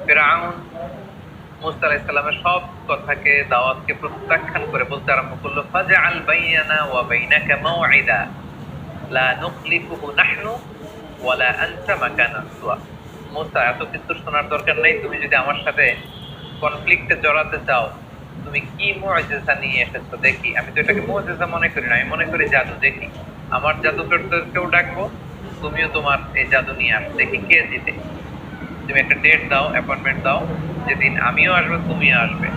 ফিরআউন মুসা আলাইহিস সালামের সব কথাকে, দাওয়াতকে প্রত্যাখ্যান করে বলতে আরম্ভ করলো ফাজআল বাইনানা ওয়া বাইনাকা মাওঈদা লা নুখলিফুহু নাহনু ওয়ালা আনতা মাকানান সুয়া। মুসা, এত কিছু শোনার দরকার নাই, তুমি যদি আমার সাথে কনফ্লিক্টে জড়াতে চাও, তুমি কি মুআজিজা নিয়ে এসেছো দেখি। আমি তো এটাকে মুআজিজা মনে করি না, আমি মনে করি জাদু। দেখি আমার জাদুকরদেরকেও ডাকবো, তুমিও তোমার এই জাদু নিয়ে আসো, দেখি কে জিতে। তুমি একটা ডেট দাও, অ্যাপয়েন্টমেন্ট দাও, যেদিন আমিও আসবো তুমিও আসবে,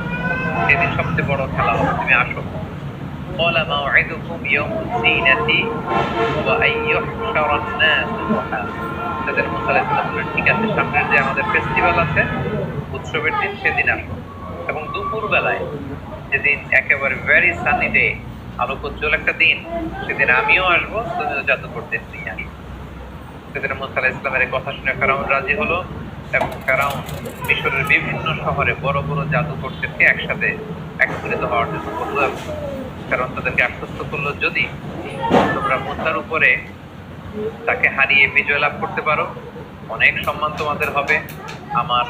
সেদিন সবচেয়ে বড় খেলা হবে, তুমি আসো। ক্বালা মাওঈদুকুম ইয়াউমুজ যিনাতি ওয়া আইয়ুহশারান নাসু দুহা। তাদের মুসা আলাইহিস সালাম বললেন ঠিক আছে, সামনের যে আমাদের ফেস্টিভ্যাল আছে, উৎসবের দিন, সেদিন আসো। এবং দুপুর বেলায়, যেদিন একেবারে ভেরি সানি ডে, আলোকোজ্জ্বল একটা দিন, সেদিন আমিও আসবো, তুমিও জাদুকরদের নিয়ে আসো। সেদিন মুসা আলাইহিস সালামের কথা শুনে ফিরআউন রাজি হলো। এবং ফেরাউন মিশরের বিভিন্ন শহরে বড় বড় জাদুকরদেরকে একসাথে একত্রিত হওয়ার জন্য বলল, এবং ফেরাউন তাদেরকে আশ্বস্ত করলো, যদি তোমরা মুসার উপরে তাকে হারিয়ে বিজয় লাভ করতে পারো, অনেক সম্মান তোমাদের হবে, আমার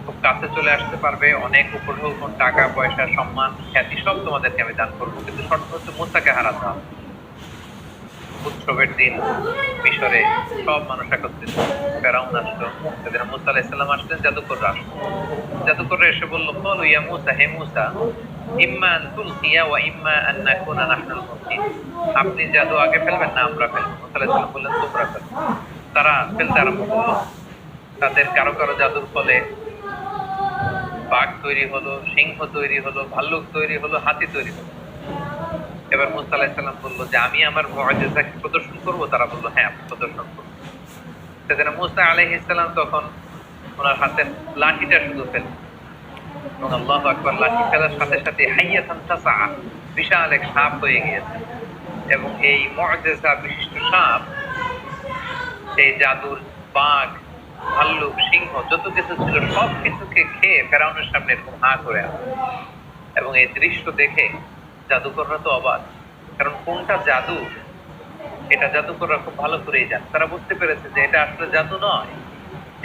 খুব কাছে চলে আসতে পারবে, অনেক উপঢৌকন টাকা পয়সা সম্মান খ্যাতি সব তোমাদেরকে আমি দান করবো, কিন্তু শর্ত হচ্ছে মুসাকে হারাতে হবে। উৎসবের দিন মিশরে সব মানুষ একত্রিত, ফেরাউন আসলো, সেদিন মুসা আলাইহিস সালাম আসলেন, জাদুকররা আসলো। জাদুকররা এসে বলল, ক্বালু ইয়া মুসা, হে মুসা, ইম্মা আন তুলকিয়া ওয়া ইম্মা আন নাকুনা নাহনুল মুলকিন। আপনি জাদু আগে ফেলবেন না আমরা ফেলবো? মুসা আলাইহিস সালাম বললেন, তোমরা ফেলো। তারা ফেলতে আরম্ভ করলো। তাদের কারো কারো জাদুর ফলে বাঘ তৈরি হলো, সিংহ তৈরি হলো, ভাল্লুক তৈরি হলো, হাতি তৈরি হলো। এবার মুসা আলাইহিস সালাম বললো যে আমি আমার মুআজিজাকে প্রদর্শন করব। তারা বললো, হ্যাঁ আপনি প্রদর্শন করুন। সেদিন মুসা আলাইহিস সালাম তখন ওনার হাতের লাঠিটা শুধু ফেলেন, এবং আল্লাহু আকবার, লাঠি ফেলার সাথে সাথে হাইয়াতান তাসআ, বিশাল এক সাপ হয়ে গিয়েছে। এবং এই মুআজিজা বিশিষ্ট সাপ সেই জাদুর বাঘ, ভাল্লুক, সিংহ যত কিছু ছিল সব কিছুকে খেয়ে ফেরাউনের সামনে এরকম হা করে আসে। এবং এই দৃশ্য দেখে জাদুকররা তো অবাক, কারণ কোনটা জাদু এটা জাদুকররা খুব ভালো করেই জানে। তারা বুঝতে পেরেছে যে এটা আসলে জাদু নয়,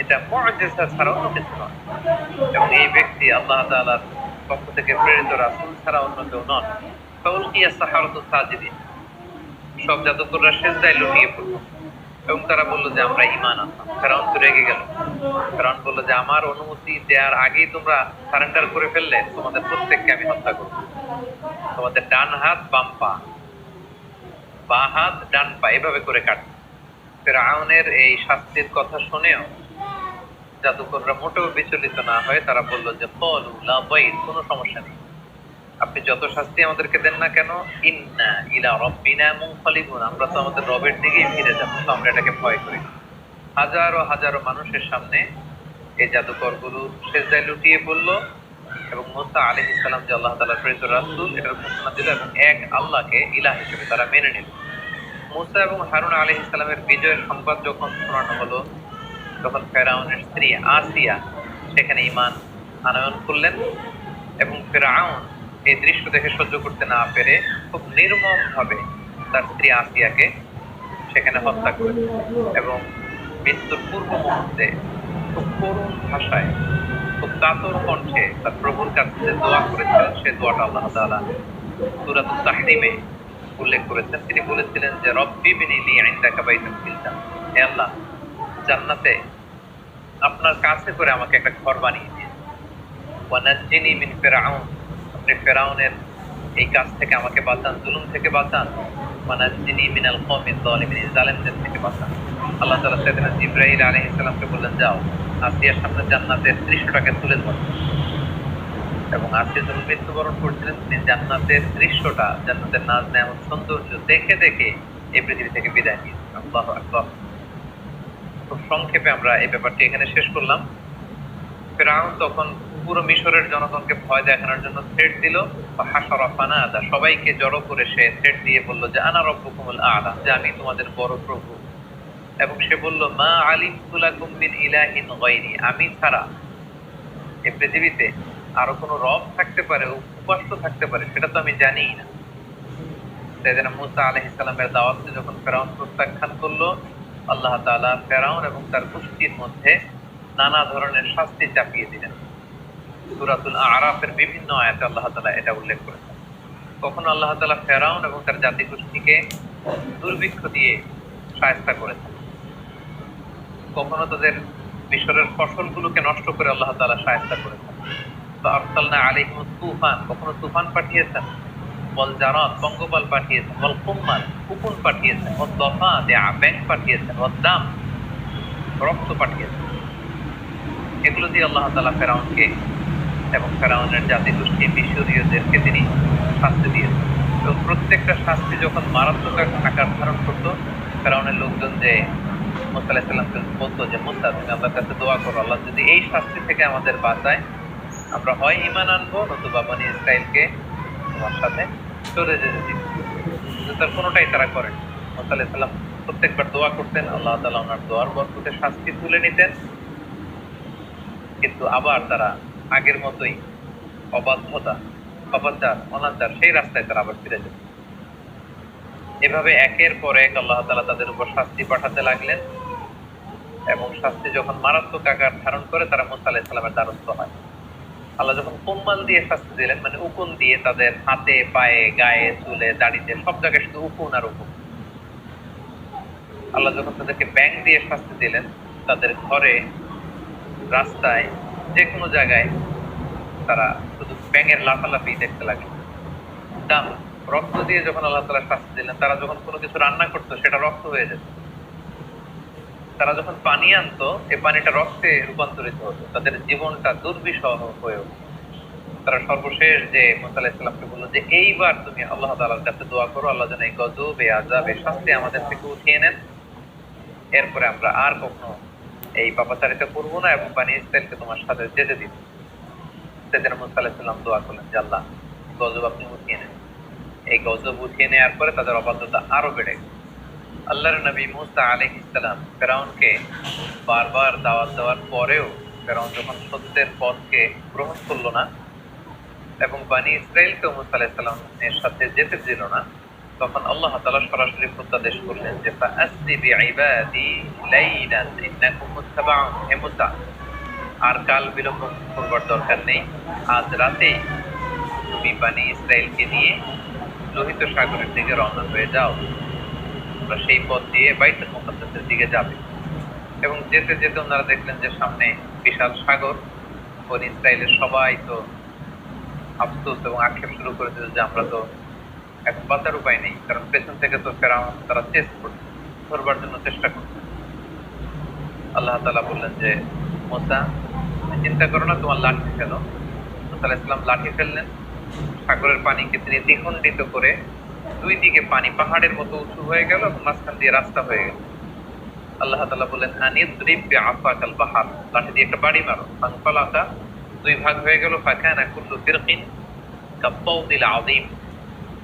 এটা মুআজিজা ছাড়া অন্য কিছু নয়, এবং এই ব্যক্তি আল্লাহ তাআলার পক্ষ থেকে প্রেরিত রাসূল ছাড়া অন্য কেউ নন। ফাউলকিয়া সাহারাতু সাজিদিন, সব জাদুকররা সিজদায় লুটিয়ে পড়ল, এবং তারা বলল যে আমরা ঈমান আনলাম। ফেরাউন তো রেগে গেল। ফেরাউন বলল যে আমার অনুমতি দেওয়ার আগেই তোমরা সারেন্ডার করে ফেললে, তোমাদের প্রত্যেককে আমি হত্যা করব। তোমাদের ডান হাত বাম পা, বাঁ হাত ডান পা, এভাবে করে কাটবে। ফেরাউনের এই শাস্তির কথা শুনেও জাদুকররা মোটেও বিচলিত না হয়ে তারা বলল যে ক্বালু লা দাইর, কোনো সমস্যা নেই, আপনি যত শাস্তি আমাদেরকে দেন না কেন, ইন্না ইলা রাব্বিনা মুনকালিবুন, আমরা তো আমাদের রবের দিকেই ফিরে যাব, তো আমরা এটাকে ভয় করি। হাজারো হাজারো মানুষের সামনে এই জাদুকরগুলো সিজদায় লুটিয়ে পড়ল, এবং মুসা আলাইহিস সালাম যে আল্লাহ তাআলার প্রেরিত রাসূল এটার ঘোষণা দিল, এবং এক আল্লাহকে ইলাহ হিসেবে তারা মেনে নিল। মুসা এবং হারুন আলাইহিস সালামের বিজয়ের সংবাদ যখন শোনানো হলো, তখন ফেরাউনের স্ত্রী আসিয়া সেখানে ঈমান আনয়ন করলেন, এবং ফেরাউন এই দৃশ্য দেখে সহ্য করতে না পেরে খুব নির্মম ভাবে তার স্ত্রী আসিয়াকে সেখানে হত্যা করে, এবং মৃত্যুর পূর্ব মুহূর্তে খুব করুণ ভাষায়, খুব কাতর কণ্ঠে তার প্রভুর কাছে যে দোয়া করেছিলেন, সে দোয়াটা আল্লাহ তাআলা সূরাতুত তাহরিমে উল্লেখ করেছেন। তিনি বলেছিলেন যে রব্বি বিনি লি ইনদাকা বাইতান ফিল জান্নাহ, হে আল্লাহ জান্নাতে আপনার কাছে করে আমাকে একটা ঘর বানিয়ে দিন। ওয়া নাজ্জিনি মিন ফিরআউন, আপনি ফেরাউনের এই কাজ থেকে আমাকে বাঁচান, জুলুম থেকে বাঁচান। ওয়া নাজ্জিনি মিনাল কওমিজ যালিমিন, জালেমদের থেকে বাঁচান। আল্লাহ তাআলা সাইয়েদনা জিবরাইল আলাইহিস সালামকে বললেন, যাও আসিয়ার সামনে জান্নাতের দৃশ্যটাকে তুলে ধরো। এবং আসিয়া যখন মৃত্যুবরণ করছিলেন, তিনি জান্নাতের দৃশ্যটা, জান্নাতের নাজ নেয়ামত সৌন্দর্য দেখে দেখে এই পৃথিবী থেকে বিদায় নিয়েছেন। আল্লাহু আকবার। খুব সংক্ষেপে আমরা এই ব্যাপারটি এখানে শেষ করলাম। ফেরাউন তখন পুরো মিশরের জনগণকে ভয় দেখানোর জন্য থ্রেট দিল, হাশারা ফানাদা, সবাইকে জড়ো করে সে থ্রেট দিয়ে বলল যে আনা রাব্বুকুমুল আ'লা, যে আমি তোমাদের বড় প্রভু। এবং সে বলল, মা আলিমতু লাকুম মিন ইলাহিন গায়রি, আমি ছাড়া এই পৃথিবীতে আরো কোনো রব থাকতে পারে, উপাস্য থাকতে পারে, সেটা তো আমি জানিই না। সাইয়েদনা মুসা আলাইহিস সালামের দাওয়াতে যখন ফেরাউন প্রত্যাখ্যান করলো, আল্লাহ তাআলা ফেরাউন এবং তার গোষ্ঠীর মধ্যে নানা ধরনের শাস্তি চাপিয়ে দিলেন। সূরাতুল আ'রাফের বিভিন্ন আয়াতে আল্লাহ তাআলা এটা উল্লেখ করেছেন। কখনো আল্লাহ তাআলা ফেরাউন এবং তার জাতি গোষ্ঠীকে দুর্ভিক্ষ দিয়ে শায়েস্তা করেছেন, কখনো তাদের মিশরের ফসলগুলোকে নষ্ট করে আল্লাহ তাআলা শায়েস্তা করেছেন। ফাআরসালনা আলাইহিমুত তুফান, কখনো তুফান পাঠিয়েছেন, ওয়াল জারাদ, পঙ্গপাল পাঠিয়েছেন, ওয়াল কুম্মাল, উকুন পাঠিয়েছেন, ওয়াদ দাফাদিআ, ব্যাঙ পাঠিয়েছেন, ওয়াদ দাম, রক্ত পাঠিয়েছেন। এগুলো দিয়ে আল্লাহ তাআলা ফেরাউনকে এবং ফেরাউনের জাতি গোষ্ঠী মিশরীয়দেরকে তিনি শাস্তি দিয়েছেন। এবং প্রত্যেকটা শাস্তি যখন মারাত্মক আকার ধারণ করতো, ফেরাউনের লোকজন যে মুসা আলাইহিস সালামকে বলতো যে মুসা তুমি আল্লাহর কাছে দোয়া করো, আল্লাহ যদি এই শাস্তি থেকে আমাদের বাঁচায়, আমরা হয় ঈমান আনবো, নতুবা বনী ইসরাইলকে তোমার সাথে চলে যেতে দিব। কিন্তু তার কোনোটাই তারা করেন। মুসা আলাইহিস সালাম প্রত্যেকবার দোয়া করতেন, আল্লাহ তাআলা ওনার দোয়ার বরকতে শাস্তি তুলে নিতেন, কিন্তু আবার তারা আগের মতোই অবাধ্যতা, অবাচার, অনাচার সেই রাস্তায় তারা আবার ফিরে যেত। এভাবে একের পর এক আল্লাহ তাআলা তাদের উপর শাস্তি পাঠাতে লাগলেন, এবং শাস্তি যখন মারাত্মক আকার ধারণ করে তারা মুসা আলাইহিস সালামের দ্বারস্থ হয়। আল্লাহ যখন কুম্মাল দিয়ে শাস্তি দিলেন, মানে উকুন দিয়ে তাদের হাতে, পায়ে, গায়ে, চুলে, দাড়িতে সব জায়গায় শুধু উকুন আর উকুন। আল্লাহ যখন তাদেরকে ব্যাং দিয়ে শাস্তি দিলেন, তাদের ঘরে, রাস্তায়, যে কোনো জায়গায় তারা শুধু ব্যাঙের লাফালাফি দেখতে লাগলো। দাম রক্ত দিয়ে যখন আল্লাহ তাআলা শাস্তি দিলেন, তারা যখন কোনো কিছু রান্না করতো সেটা রক্ত হয়ে যেত। তারা যখন পানি আনতো, এই পানিটা রক্তে রূপান্তরিত হতো। তাদের জীবনটা দুর্বিষহ হয়ে উঠত। তারা সর্বশেষ যে মুসা আলাইহিস সালামকে বলল যে এইবার তুমি আল্লাহ তাআলার কাছে দোয়া করো, আল্লাহ যেন এই গজব, এই আযাব, এই শাস্তি আমাদের থেকে উঠিয়ে নেন। এরপরে আমরা আর কখনো এই পাপাচারিতা করবো না এবং বনী ইসরাঈলকে তোমার সাথে যেতে দিব। সেদিন মুসা আলাইহিস সালাম দোয়া করলেন যে আল্লাহ গজব আপনি উঠিয়ে নেন। এই গজব উঠিয়ে নেওয়ার পরে তাদের অবাধ্যতা আরো বেড়ে গেল। আল্লাহর নবী মুসা আলাইহিস সালাম ফেরাউনকে বারবার দাওয়াত দেওয়ার পরেও ফেরাউন যখন সত্যের পথকে গ্রহণ করলো না এবং বনী ইসরাঈলকে মুসা আলাইহিস সালামের সাথে যেতে দিল না, তখন আল্লাহ তাআলা সরাসরি প্রত্যাদেশ করলেন যে ফাআসরি বিইবাদি লাইলান ইন্নাকুম মুত্তাবাউন। হে মুসা, আর কাল বিলম্ব করবার দরকার নেই, আজ রাতেই তুমি বনী ইসরাঈলকে নিয়ে লোহিত সাগরের দিকে রওনা হয়ে যাও। তোমরা সেই পথ দিয়ে বাইতুল মুকাদ্দাসের দিকে যাবে। এবং যেতে যেতে ওনারা দেখলেন যে সামনে বিশাল সাগর। বনী ইসরাঈলের সবাই তো আফসোস এবং আক্ষেপ শুরু করে দিল যে আমরা তো এখন বাঁচার উপায় নেই, কারণ পেছন থেকে তো ফেরাউন তারা চেষ্টা করছে, ধরবার জন্য চেষ্টা করছে। আল্লাহ তাআলা বললেন যে মুসা, চিন্তা করো না, তোমার লাঠি ফেলো। মুসা আলাইহিস সালাম লাঠি ফেললেন। সাগরের পানিকে তিনি দ্বিখণ্ডিত করে দুই দিকে পানি পাহাড়ের মতো উঁচু হয়ে গেল এবং মাঝখান দিয়ে রাস্তা হয়ে গেল। আল্লাহ তাআলা বললেন আনিদ্রিব বিআসাকাল বাহার, লাঠি দিয়ে একটা বাড়ি মারো। ফানফালাকা, দুই ভাগ হয়ে গেল। ফাকানা কুল্লু ফিরকিন কাত্তাউদিল আযীম,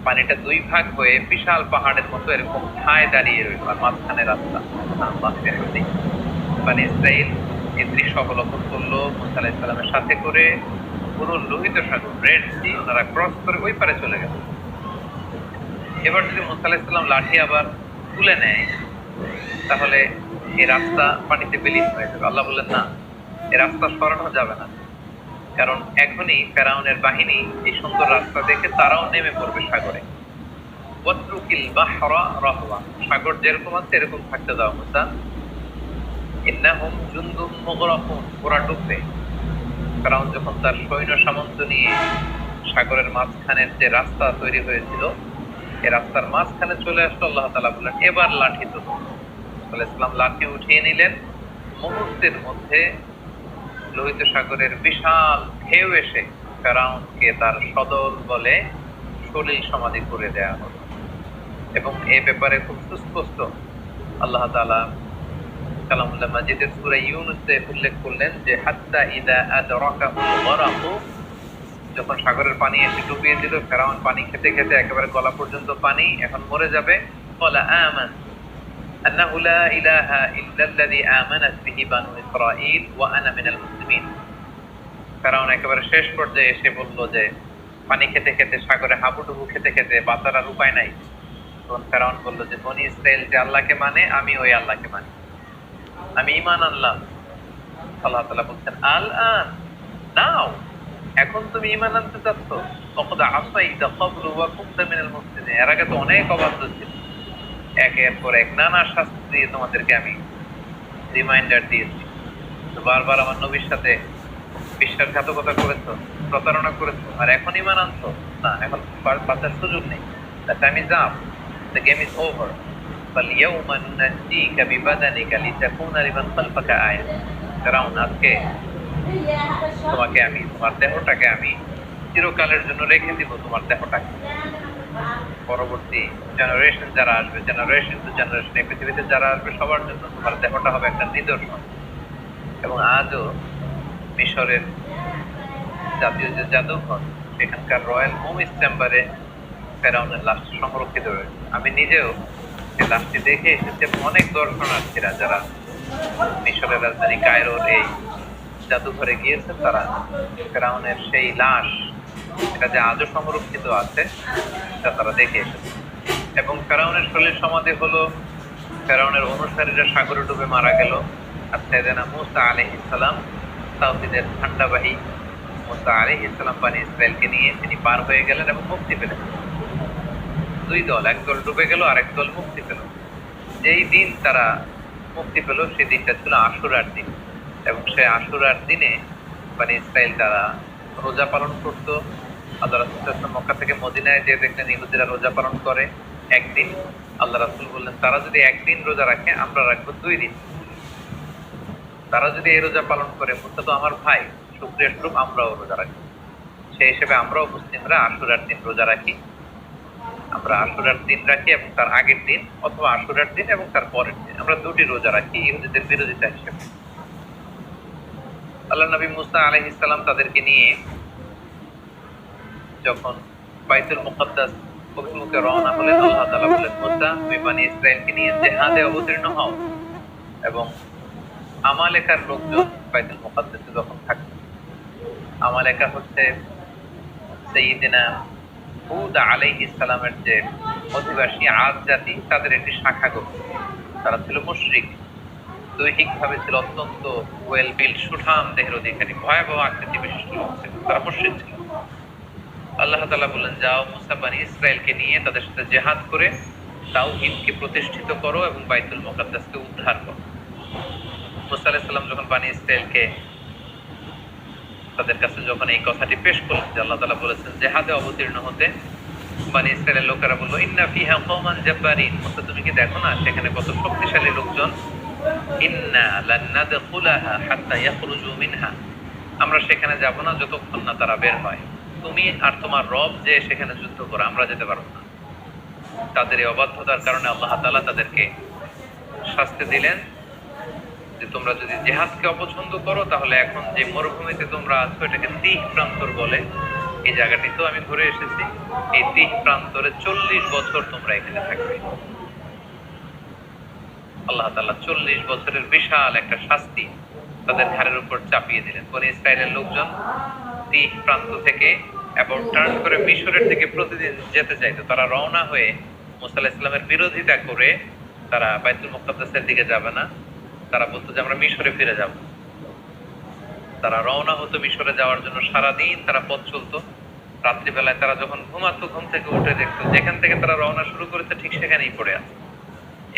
পানিটা দুই ভাগ হয়ে বিশাল পাহাড়ের মতো এরকম ঠায় দাঁড়িয়ে রইল, আর মাঝখানে রাস্তা। বনী ইসরাঈল এই দৃশ্য অবলোকন করলো মুসা আলাইহিস সালামের সাথে করে। পুরো লোহিত সাগর, রেড সি, ওনারা ক্রস করে ওই পারে চলে গেল। এবার যদি মুসা আলাইহিস সালাম লাঠি আবার তুলে নেয়, তাহলে এই রাস্তা পানিতে বিলীন হয়ে যাবে। আল্লাহ বললেন না, এই রাস্তা সরানো যাবে না, কারণ এখনই ফেরাউনের বাহিনী এই সুন্দর রাস্তা দেখে তারাও নেমে পড়বে সাগরে। ওয়াতরুকিল বাহরা রাহওয়া, সাগর যেরকম আছে এরকম থাকতে দাও মুসা। ইন্নাহুম জুনদুম মুগরাকুন, ওরা ডুববে। ফেরাউন যখন তার সৈন্য সামন্ত নিয়ে সাগরের মাঝখানের যে রাস্তা তৈরি হয়েছিল, এই রাস্তার মাঝখানে চলে আসলো, আল্লাহ তাআলা বললেন এবার লাঠি তোলো। ইসলাম লাঠি উঠিয়ে নিলেন। মুহূর্তের মধ্যে লোহিত সাগরের বিশাল ঢেউ এসে ফেরাউনকে তার সদল বলে সলিল সমাধি করে দেয়া হলো। এবং এই ব্যাপারে খুব সুস্পষ্ট আল্লাহ তাআলা কালামুল্লাহ মাজিদের সূরা ইউনূসে উল্লেখ করলেন যে হাত্তা ইযা আদরাকাহুল গরাকু, যখন সাগরের পানি এসে ডুবিয়ে দিল, ফেরাউন পানি খেতে খেতে একেবারে গলা পর্যন্ত পানি, এখন মরে যাবে। ক্বালা আমান আন্নাহু লা ইলাহা ইল্লাল্লাযী আমানাত বিহি বানু ইসরাঈল ওয়া আনা মিনাল মুসলিমিন। ফেরাউন একেবারে শেষ পর্যায়ে এসে বলল যে পানি খেতে খেতে, সাগরে হাবুডুবু খেতে খেতে বাঁচার আর উপায় নাই। তখন ফেরাউন বলল যে বনী ইসরাঈল যে আল্লাহকে মানে, আমি ওই আল্লাহকে মানি, আমি ঈমান আনলাম। আল্লাহ তাআলা বলছেন আল আন, নাও, এখন তুমি ঈমান আনতে চাচ্ছ। ফাকাদ আসাইতা ক্বাবলু ওয়া কুনতা মিনাল মুফসিদিন, এর আগে তো অনেক অবাধ্য ছিল। একের পর এক নানা শাস্তি দিয়ে তোমাদেরকে আমি রিমাইন্ডার দিয়েছি। তো বারবার আমার নবীর সাথে বিশ্বাসঘাতকতা করেছো, প্রতারণা করেছো, আর এখন ঈমান আনছো না, এখন বাঁচার সুযোগ নেই। The time is up, the game is over. ফালইয়াউমা নুনাজ্জিকা বিবাদানিকা লিতাকুনা লিমান খালফাকা আয়া। ফেরাউন, আজকে তোমাকে আমি, তোমার দেহটাকে আমি চিরকালের জন্য রেখে দিব, তোমার দেহটাকে। পরবর্তী জেনারেশন যারা আসবে, জেনারেশন টু জেনারেশন, এই পৃথিবীতে যারা আসবে সবার জন্য তোমার দেহটা হবে একটা নিদর্শন। এবং আজও মিশরের জাতীয় যে জাদুঘর, সেখানকার রয়্যাল মুমিস চেম্বারে ফেরাউনের লাশ সংরক্ষিত রয়েছে। আমি নিজেও এই লাশটি দেখে এসেছি। অনেক দর্শনার্থীরা যারা মিশরের রাজধানী কায়রোর এই জাদুঘরে গিয়েছেন তারা ফেরাউনের সেই লাশ, এটা যে আজও সংরক্ষিত আছে, এটা তারা দেখে এসেছে। এবং ফেরাউনের শরীর সমাধি হলো, ফেরাউনের অনুসারীরা সাগরে ডুবে মারা গেল, আর সাইয়েদনা মূসা আলাইহিস সালাম তাওহীদের ঠান্ডাবাহী মূসা আলাইহিস সালাম বনী ইসরাইলকে নিয়ে তিনি পার হয়ে গেলেন এবং মুক্তি পেলেন। দুই দল, এক দল ডুবে গেল আর এক দল মুক্তি পেল। যেই দিন তারা মুক্তি পেল সেই দিনটা ছিল আশুরার দিন, এবং সেই আশুরার দিনে বনী ইসরাইল তারা রোজা পালন করতো। আল্লাহ রাসূল সাল্লাল্লাহু আলাইহি ওয়াসাল্লাম মক্কা থেকে মদিনায় যে দেখলেন ইহুদিরা রোজা পালন করে একদিন, আল্লাহ রাসূল বললেন তারা যদি একদিন রোজা রাখে আমরা রাখবো 2 দিন। তারা যদি এই রোজা পালন করে, মুসা তো আমার ভাই, শুকরিয়া স্বরূপ আমরাও রোজা রাখি। সেই হিসেবে আমরাও মুসলিমরা আশুরার দিন রোজা রাখি। আমরা আশুরার দিন রাখি এবং তার আগের দিন, অথবা আশুরার দিন এবং তার পরের দিন, আমরা 2টি রোজা রাখি ইহুদিদের বিরোধিতা হিসেবে। আল্লাহ নবী মুসা আলাইহিস সালাম তাদেরকে নিয়ে যখন বাইতুল মুকাদ্দাস অভিমুখে রওনা হলেন, আল্লাহ তাআলা বললেন, মুসা তুমি বনী ইসরাইলকে নিয়ে জিহাদে অবতীর্ণ হও। এবং আমালেকার লোকজন বাইতুল মুকাদ্দাসে যখন থাকতো, আমালেকা হচ্ছে সাইয়্যিদিনা হুদ আলাইহিস সালামের যে অধিবাসী আদ জাতি, তাদের একটি শাখা গোত্র। তারা ছিল মুশরিক, দৈহিকভাবে ছিল অত্যন্ত ওয়েল বিল্ড, সুঠাম দেহের অধিকারী, ভয়াবহ আকৃতি বিশিষ্ট লোক ছিল, তারা মুশরিক ছিল। আল্লাহ তাআলা বললেন, যাও মুসা বনী ইসরাইলকে নিয়ে তাদের সাথে জিহাদ করে তাওহীদকে প্রতিষ্ঠিত করো এবং বাইতুল মুকাদ্দাসকে উদ্ধার করো। মুসা আলাইহিস সালাম যখন বনী ইসরাইলকে তাদের কাছে যখন এই কথাটি পেশ করলেন যে আল্লাহ তাআলা বলেছেন জিহাদে অবতীর্ণ হতে, বনী ইসরাইলের লোকেরা বলল, ইন্না ফিহা কওমান জাব্বারিন, মুসা তুমি কি দেখো না সেখানে কত শক্তিশালী লোকজন, ইন্না লান নাদখুলাহা হাত্তা ইয়াখরুজু মিনহা, আমরা সেখানে যাব না যতক্ষণ না তারা বের হয়। তুমি আর তোমার রব যে সেখানে যুদ্ধ করো, আমরা যেতে পারবো না। তাদের এই অবাধ্যতার কারণে আল্লাহ তাআলা তাদেরকে শাস্তি দিলেন যে তোমরা যদি জিহাদকে অপছন্দ করো তাহলে এখন যে মরুভূমিতে তোমরা আছো এটাকে তিহ প্রান্তর বলে, এই জায়গাটিতেও আমি ঘুরে এসেছি, এই তিহ প্রান্তরে 40 বছর তোমরা এখানে থাকবে। আল্লাহ তাআলা 40 বছরের বিশাল একটা শাস্তি তাদের ঘাড়ের উপর চাপিয়ে দিলেন। বনী ইসরাইলের লোকজন তিহ প্রান্ত থেকে এবং টার্ন করে মিশরের দিকে প্রতিদিন যেতে চাইতো। তারা রওনা হয়ে মুসা আলাইহিস সালামের বিরোধিতা করে তারা বাইতুল মুকাদ্দাসের দিকে যাবে না, তারা বলতো যে আমরা মিশরে ফিরে যাব। তারা রওনা হতো মিশরে যাওয়ার জন্য, সারাদিন তারা পথ চলতো। রাত্রিবেলায় তারা যখন ঘুমাতো, ঘুম থেকে উঠে দেখতো যেখান থেকে তারা রওনা শুরু করেছে ঠিক সেখানেই পড়ে আছে।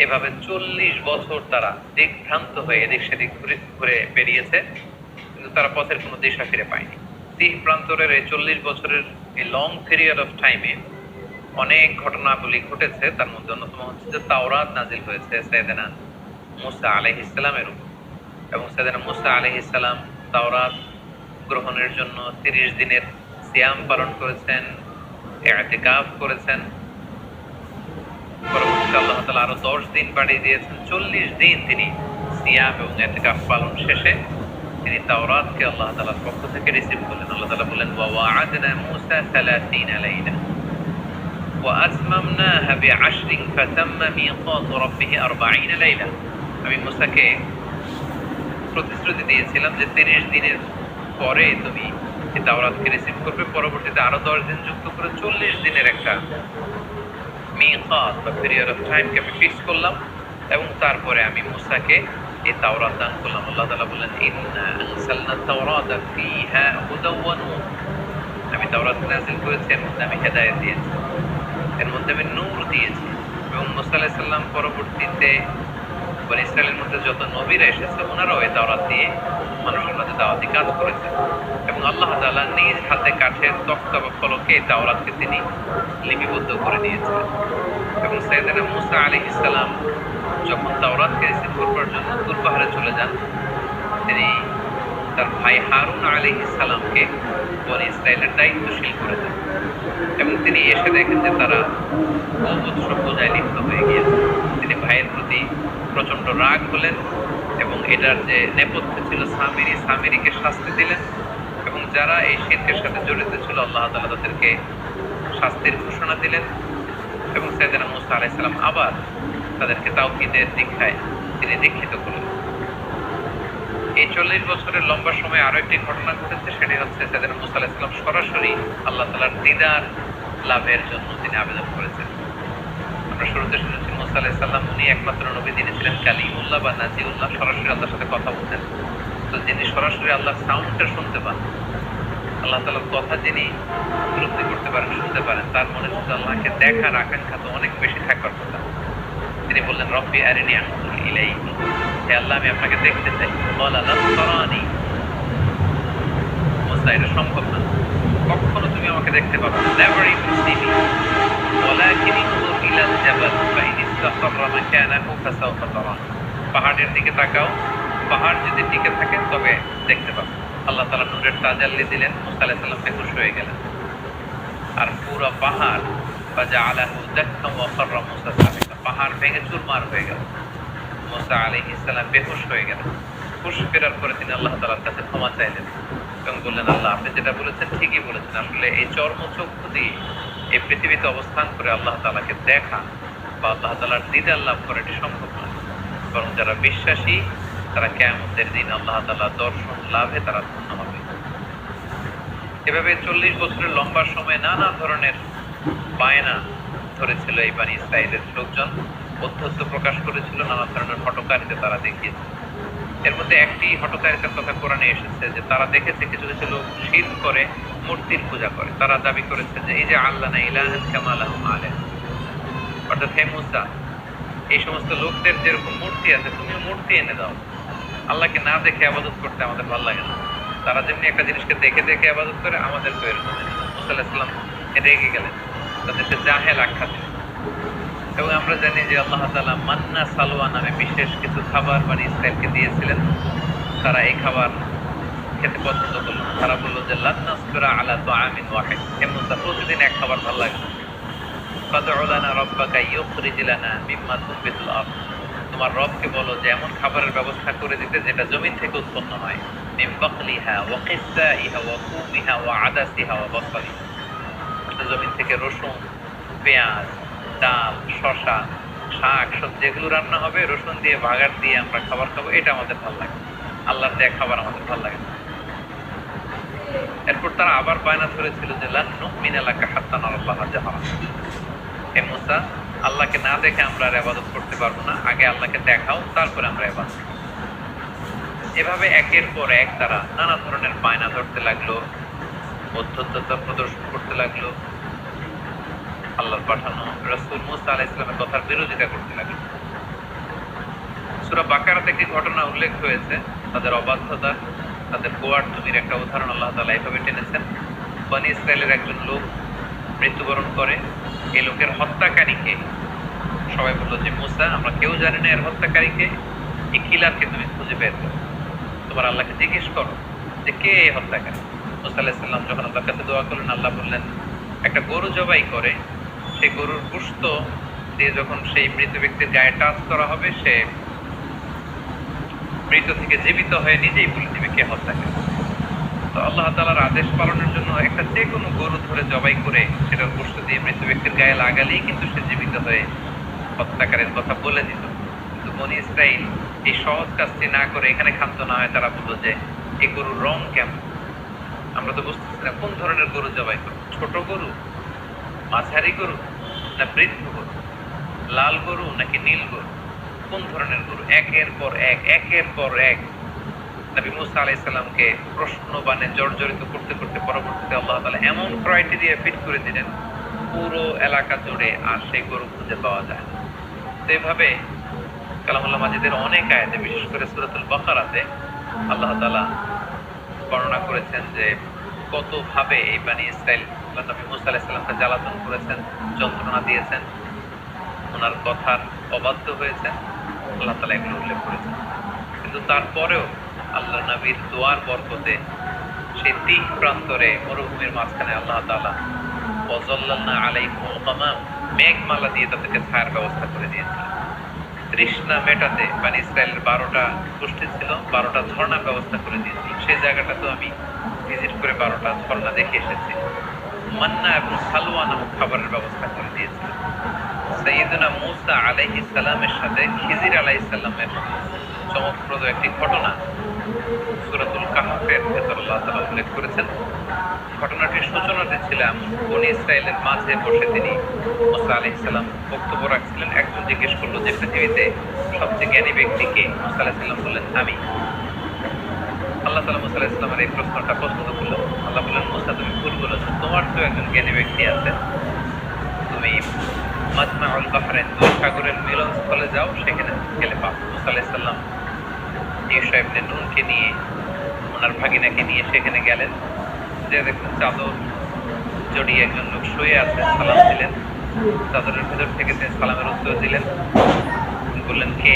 এভাবে 40 বছর তারা দিকভ্রান্ত হয়ে এদিক সেদিক ঘুরে বেরিয়েছে, কিন্তু তারা পথের কোনো দিশা ফিরে পায়নি। তিহ প্রান্তরের এই 40 বছরের এই লং পিরিয়ড অফ টাইমে অনেক ঘটনাবলী ঘটেছে। তার মধ্যে অন্যতম হচ্ছে যে তাওরাত নাজিল হয়েছে সাইয়েদনা মূসা আলাইহিস সালামের উপর, এবং সাইয়েদনা মূসা আলাইহিস সালাম তাওরাত গ্রহণের জন্য 30 দিনের সিয়াম পালন করেছেন, ইতিকাফ করেছেন। পরবর্তীতে আল্লাহ তাআলা আরো 10 দিন বাড়িয়ে দিয়েছেন। 40 দিন তিনি সিয়াম এবং ইতিকাফ পালন শেষে তিনি তাওরাতকে আল্লাহ তাআলার পক্ষ থেকে রিসিভ করলেন। আল্লাহ তাআলা বলেন, ওয়া ওয়া'আদনা মূসা 30 লাইলা ওয়া আতমামনাহা বি'আশরিন ফাতাম্মা মিকাতু রাব্বিহি 40 লাইলা। আমি মূসাকে প্রতিশ্রুতি দিয়েছিলাম যে 30 দিনের পরে তুমি এই তাওরাতকে রিসিভ করবে, পরবর্তীতে আরো 10 দিন যুক্ত করে 40 দিনের একটা মিকাত বা পিরিয়ড অফ টাইমকে আমি ফিক্স করলাম, এবং তারপরে আমি মূসাকে এই তাওরাত দান করলাম। আল্লাহ তাআলা বলেন, ইন্না আনসালনা তাওরাতা ফিহা হুদাও ওয়া নূর, আমি তাওরাত নাযিল করেছি, এর মধ্যে আমি হেদায়েত দিয়েছি, এর মধ্যে আমি নূর দিয়েছি। এবং মূসা আলাইহিস সালাম পরবর্তীতে বনী ইসরাইলের মধ্যে যত নবীরা এসেছে ওনারাও এই তাওরাত দিয়ে মানুষের মধ্যে দাওয়াতি কাজ করেছেন, এবং আল্লাহ তাআলা নিজ হাতে কাঠের তক্তা বা ফলকে এই তাওরাতকে তিনি লিপিবদ্ধ করে দিয়েছিলেন। এবং সাইয়েদনা মূসা আলাইহিস সালাম যখন তাওরাতকে রিসিভ করবার জন্য তুর পাহাড়ে চলে যান, তিনি তার ভাই হারুন আলাইহিস সালামকে বনী ইসরাইলের দায়িত্বশীল করে দেন, এবং তিনি এসে দেখেন যে তারা গোবৎস পূজায় লিপ্ত হয়ে গিয়েছে। তিনি ভাইয়ের প্রতি প্রচন্ড রাগ হলেন, এবং এটার যে নেপথ্যে ছিল সামিরিকে শাস্তি দিলেন, এবং যারা এই শিরকের সাথে জড়িত ছিল আল্লাহ তাআলা তাদেরকে শাস্তির ঘোষণা দিলেন। এবং সাইয়েদনা মূসা আলাইহিস সালাম আবার তাদেরকে তাওহীদের দীক্ষায় তিনি দীক্ষিত করলেন। এই 40 বছরের লম্বা সময় আরো একটি ঘটনা ঘটেছে, সেটি হচ্ছে সেদিন মুসা আলাইহিস সালাম সরাসরি আল্লাহ তাআলার দিদার লাভের জন্য তিনি আবেদন করেছেন। আমরা শুরুতে শুনেছি মুসা আলাইহিস সালাম উনি একমাত্র নবী, তিনি ছিলেন কালিমুল্লাহ বা নাজিউল্লাহ, সরাসরি আল্লাহর সাথে কথা বলতেন। তো যিনি সরাসরি আল্লাহর সাউন্ডটা শুনতে পান, আল্লাহ তাআলার কথা যিনি উপলব্ধি করতে পারেন, শুনতে পারেন, তার মনে শুধু আল্লাহকে দেখার আকাঙ্ক্ষা তো অনেক বেশি থাকার কথা। তিনি বললেন, রব্বি আরিনি আনজুর ইলাইক, হে আল্লাহ আমি আপনাকে দেখতে চাই। ক্বালা লান তারানি, মুসা এটা সম্ভব না, কখনো তুমি আমাকে দেখতে পাবে না, never you can see me, ওয়ালাকিন ইনজুর ইলাল জাবাল ফাইন ইসতাকাররা মাকানাহু ফাসাউফা তারানি, পাহাড়ের দিকে তাকাও, পাহাড় যদি টিকে থাকে তবে দেখতে পাবে। আল্লাহ তাআলা নূরের তাজাল্লি দিলেন, মুসা আলাইহিস সালাম বেহুশ হয়ে গেলেন, আর পুরো পাহাড় ফাজআলাহু দাক্কান ওয়া খাররা মুসা সাকিতা, পাহাড় ভেঙে চুরমার হয়ে গেল, মুসা আলাইহিস সালাম বেহুশ হয়ে গেলেন। হুশ ফেরার পরে তিনি আল্লাহ তাআলার কাছে ক্ষমা চাইলেন এবং বললেন, আল্লাহ আপনি যেটা বলেছেন ঠিকই বলেছেন, আসলে এই চর্মচক্ষু দিয়ে এই পৃথিবীতে অবস্থান করে আল্লাহ তাআলাকে দেখা বা আল্লাহ তাআলার দিদার লাভ করা এটি সম্ভব নয়, বরং যারা বিশ্বাসী তারা কিয়ামতের দিন আল্লাহ তাআলার দর্শন লাভে তারা ধন্য হবে। এভাবে 40 বছরের লম্বা সময় নানা ধরনের বায়না ধরেছিল এই বানি ইসরাইলের লোকজন, অধ্যত্ব প্রকাশ করেছিল, নানা ধরনের হঠকারিতা তারা দেখিয়েছে। এর মধ্যে একটি হঠকারিতার কথা কোরআনে এসেছে যে তারা দেখেছে কিছু কিছু লোক শিরক করে, মূর্তির পূজা করে। তারা দাবি করেছে যে এই যে আল্লাহ না ইলাহান কামা লাহুম আলাহ, অর্থাৎ হে মুসা এই সমস্ত লোকদের যেরকম মূর্তি আছে তুমিও মূর্তি এনে দাও, আল্লাহকে না দেখে ইবাদত করতে আমাদের ভালো লাগে না। তারা যেমনি একটা জিনিসকে দেখে দেখে ইবাদত করে, আমাদের তো এরকম। মুসা আলাইহিস সালাম রেগে গেলেন, তাদেরকে জাহেল আখ্যা দিলেন। এবং আমরা জানি যে আল্লাহ তাআলা মান্না সালওয়া নামে বিশেষ কিছু খাবার বানি ইসরাইলকে দিয়েছিলেন। তারা এই খাবার খেতে পছন্দ করলো না। তারা বললো যে লান নাসবিরা আলা তাআমিন ওয়াহিদ, হে মুসা প্রতিদিন এক খাবার ভালো লাগে না। ফাদউ লানা রাব্বাকা ইউখরিজ লানা মিম্মা তুনবিতুল আরদ, তোমার রবকে বলো যে এমন খাবারের ব্যবস্থা করে দিতে যেটা জমিন থেকে উৎপন্ন হয়। মিন বাকলিহা ওয়া কিসাইহা ওয়া কুমিহা ওয়া আদাসিহা ওয়া বাসলিহা, জমিন থেকে রসুন, পেঁয়াজ, ডাল, শসা, শাক সবজি এগুলো রান্না হবে, রসুন দিয়ে বাগার দিয়ে আমরা খাবার খাবো, এটা আমাদের ভালো লাগে। আল্লাহর দেয়া খাবার আমাদের ভালো লাগে না। এরপর তারা আবার বায়না ধরেছিল যে লান নুমিনা লাকা হাত্তা নারাল্লাহা জাহরা, হে মুসা আল্লাহকে না দেখে আমরা আর ইবাদত করতে পারবো না, আগে আল্লাহকে দেখাও তারপরে আমরা ইবাদত। এভাবে একের পর এক তারা নানা ধরনের বায়না ধরতে লাগলো, অধ্যত্ততা প্রদর্শন করতে লাগলো, আল্লাহর পাঠানো রাসূল মুসা আলাইহিস সালামের কথার বিরোধিতা করতে লাগলো। সূরা বাকারাতে একটি ঘটনা উল্লেখ হয়েছে, তাদের অবাধ্যতা, তাদের গোয়ার্তুমির একটা উদাহরণ আল্লাহ তাআলা এভাবে টেনেছেন। বনি ইসরাইলের একজন লোক মৃত্যুবরণ করে, এই লোকের হত্যাকারীকে সবাই বললো যে মুসা আমরা কেউ জানি না এর হত্যাকারীকে, এই কিলারকে তুমি খুঁজে বের করো, তোমার আল্লাহকে জিজ্ঞেস করো যে কে এই হত্যাকারী। মুসা আলাইহিস সালাম যখন আল্লাহর কাছে দোয়া করলেন, আল্লাহ বললেন একটা গরু জবাই করে সেই গরুর গোশত দিয়ে যখন সেই মৃত ব্যক্তির গায়ে টাচ করা হবে, সে মৃত থেকে জীবিত হয়ে নিজেই বলে দিবে কে হত্যাকারী। তো আল্লাহ তাআলার আদেশ পালনের জন্য একটা যে কোনো গরু ধরে জবাই করে সেটার গোশত দিয়ে মৃত ব্যক্তির গায়ে লাগালেই কিন্তু সে জীবিত হয়ে হত্যাকারীর কথা বলে দিত। কিন্তু বনি ইসরাইল এই সহজ কাজটি না করে এখানে ক্ষান্ত না হয় তারা বলতো যে এই গরুর রং কেমন, আমরা তো বুঝতেছি না কোন ধরনের গরু জবাই করবো, ছোট গরু, মাঝারি গরু না বৃদ্ধ গরু, লাল গরু নাকি নীল গরু, কোন ধরনের গরু। একের পর এক নবী মুসা আলাইহিস সালামকে প্রশ্ন বানে জর্জরিত করতে করতে পরবর্তীতে আল্লাহ তাআলা এমন ক্রাইটেরিয়া ফিট করে দিলেন পুরো এলাকা জুড়ে আর সেই গরু খুঁজে পাওয়া যায় না। তো এইভাবে কালামুল্লাহ মাজিদের অনেক আয়াতে, বিশেষ করে সূরাতুল বাকারাতে আল্লাহ তাআলা বর্ণনা করেছেন যে কত ভাবে এই বানি ইসরাইল নবী মুসা আলাইহিস সালামকে জ্বালাতন করেছেন, যন্ত্রণা দিয়েছেন, ওনার কথার অবাধ্য হয়েছেন, আল্লাহ তাআলা এগুলো উল্লেখ করেছেন। কিন্তু তারপরেও আল্লাহ নবীর দোয়ার বরকতে সেই তিন প্রান্তরে মরুভূমির মাঝখানে আল্লাহ তাআলা ওয়াজাল্লালনা আলাইকুমুল গামাম, মেঘমালা দিয়ে তাদেরকে ছায়ার ব্যবস্থা করে দিয়েছিলেন। তৃষ্ণা মেটাতে বানি ইসরায়েলের 12টা গোষ্ঠী ছিল, 12টা ঝর্ণার ব্যবস্থা করে দিয়েছিল। সেই জায়গাটা তো আমি ভিজিট করে 12টা ঝর্ণা দেখে এসেছি। মান্না এবং সালওয়া নামক খাবারের ব্যবস্থা করে দিয়েছিল। সাইয়্যিদুনা মূসা আলাইহিস সালামের সাথে খিজির আলাইহিস সালামের চমকপ্রদ একটি ঘটনা সূরাতুল কাহফের ভেতর আল্লাহ তাআলা উল্লেখ করেছেন। ঘটনাটির সূচনাটি ছিল এমন, বনী ইসরায়েলের মাঝে বসে তিনি মুসা আলাইহিস সালাম বক্তব্য রাখছিলেন। একজন জিজ্ঞেস করলো যে পৃথিবীতে সবচেয়ে জ্ঞানী ব্যক্তি কে? মুসা আলাইহিস সালাম বললেন আমি। আল্লাহ তাআলা মুসা আলাইহিস সালামের এই প্রশ্নটা পছন্দ করলেন। আল্লাহ বললেন, মুসা তুমি ভুল বলেছো, তোমার তো একজন জ্ঞানী ব্যক্তি আছে, তুমি মাজমাউল বাহরাইন, দুই সাগরের মিলনস্থলে যাও, সেখানে গেলে পাবো। মুসা আলাইহিস সালাম ইউশা ইবনে নুনকে নিয়ে, ওনার ভাগিনাকে নিয়ে সেখানে গেলেন। যে দেখলেন চাদর জড়িয়ে একজন লোক শুয়ে আছে, সালাম দিলেন। চাদরের ভেতর থেকে তিনি সালামের উত্তর দিলেন। বললেন কে?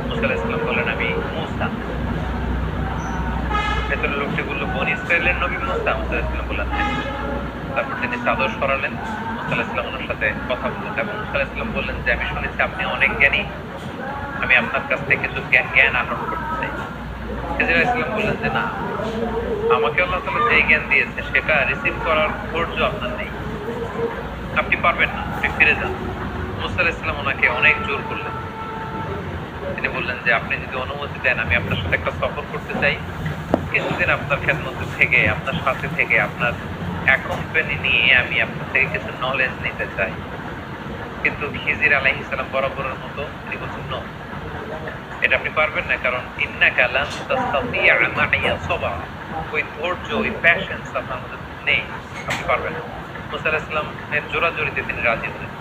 মুসা আলাইহিস সালাম বললেন আমি মুসা। ভেতরের লোকটি বলল বনী ইসরায়েলের নবী মুসা? মুসা আলাইহিস সালাম বললেন হ্যাঁ। তারপর তিনি চাদর সরালেন, মুসা আলাইহিস সালাম ওনার সাথে কথা বললেন এবং মুসা আলাইহিস সালাম বললেন যে আমি শুনেছি আপনি অনেক জ্ঞানী, আমি আপনার কাছ থেকে কিছু জ্ঞান আহরণ করতে চাই। খিজির আলাইহিস সালাম বললেন যে না, আমাকে আল্লাহ তাআলা যে জ্ঞান দিয়েছে সেটা রিসিভ করার ধৈর্য আপনার নেই, আপনি পারবেন না, আপনি ফিরে যান। মুসা আলাইহিস সালাম ওনাকে অনেক জোর করলেন। তিনি বললেন যে আপনি যদি অনুমতি দেন আমি আপনার সাথে একটা সফর করতে চাই, কিছুদিন আপনার খেদমতে থেকে, আপনার সাথে থেকে, আপনার অ্যাকম্পানি নিয়ে আমি আপনার থেকে কিছু নলেজ নিতে চাই। কিন্তু খিজির আলাইহিস সালাম বরাবরের মতো তিনি বলছেন নো, এটা আপনি পারবেন না, কারণ ইন্নাকা লান তাসতাতিয়া মাইয়া সাবরা, ওই ধৈর্য, ওই প্যাশন্স আপনার মধ্যে নেই, আপনি পারবেন না। মুসা আলাইহিস সালামের জোরাজোরিতে তিনি রাজি হলেন।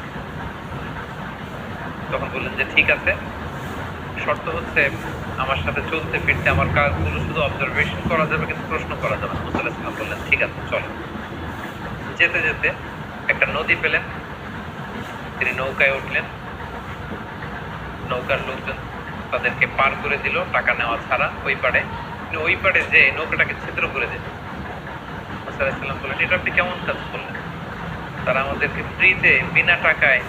তখন বললেন যে ঠিক আছে, শর্ত হচ্ছে আমার সাথে চলতে ফিরতে আমার কাজগুলো শুধু অবজারভেশন করা যাবে, কিন্তু প্রশ্ন করা যাবে না। মুসা আলাইহিস সালাম বললেন ঠিক আছে চলো। যেতে যেতে একটা নদী পেলেন, তিনি নৌকায় উঠলেন। নৌকার লোকজন তাদেরকে পার করে দিল টাকা নেওয়া ছাড়া ওই পাড়ে। তিনি ওই পাড়ে যে নৌকাটাকে ছিদ্র করে দিলেন। মুসা আলাইহিস সালাম বললেন এটা আপনি কেমন কাজ করলেন? তারা আমাদেরকে ফ্রিতে বিনা টাকায়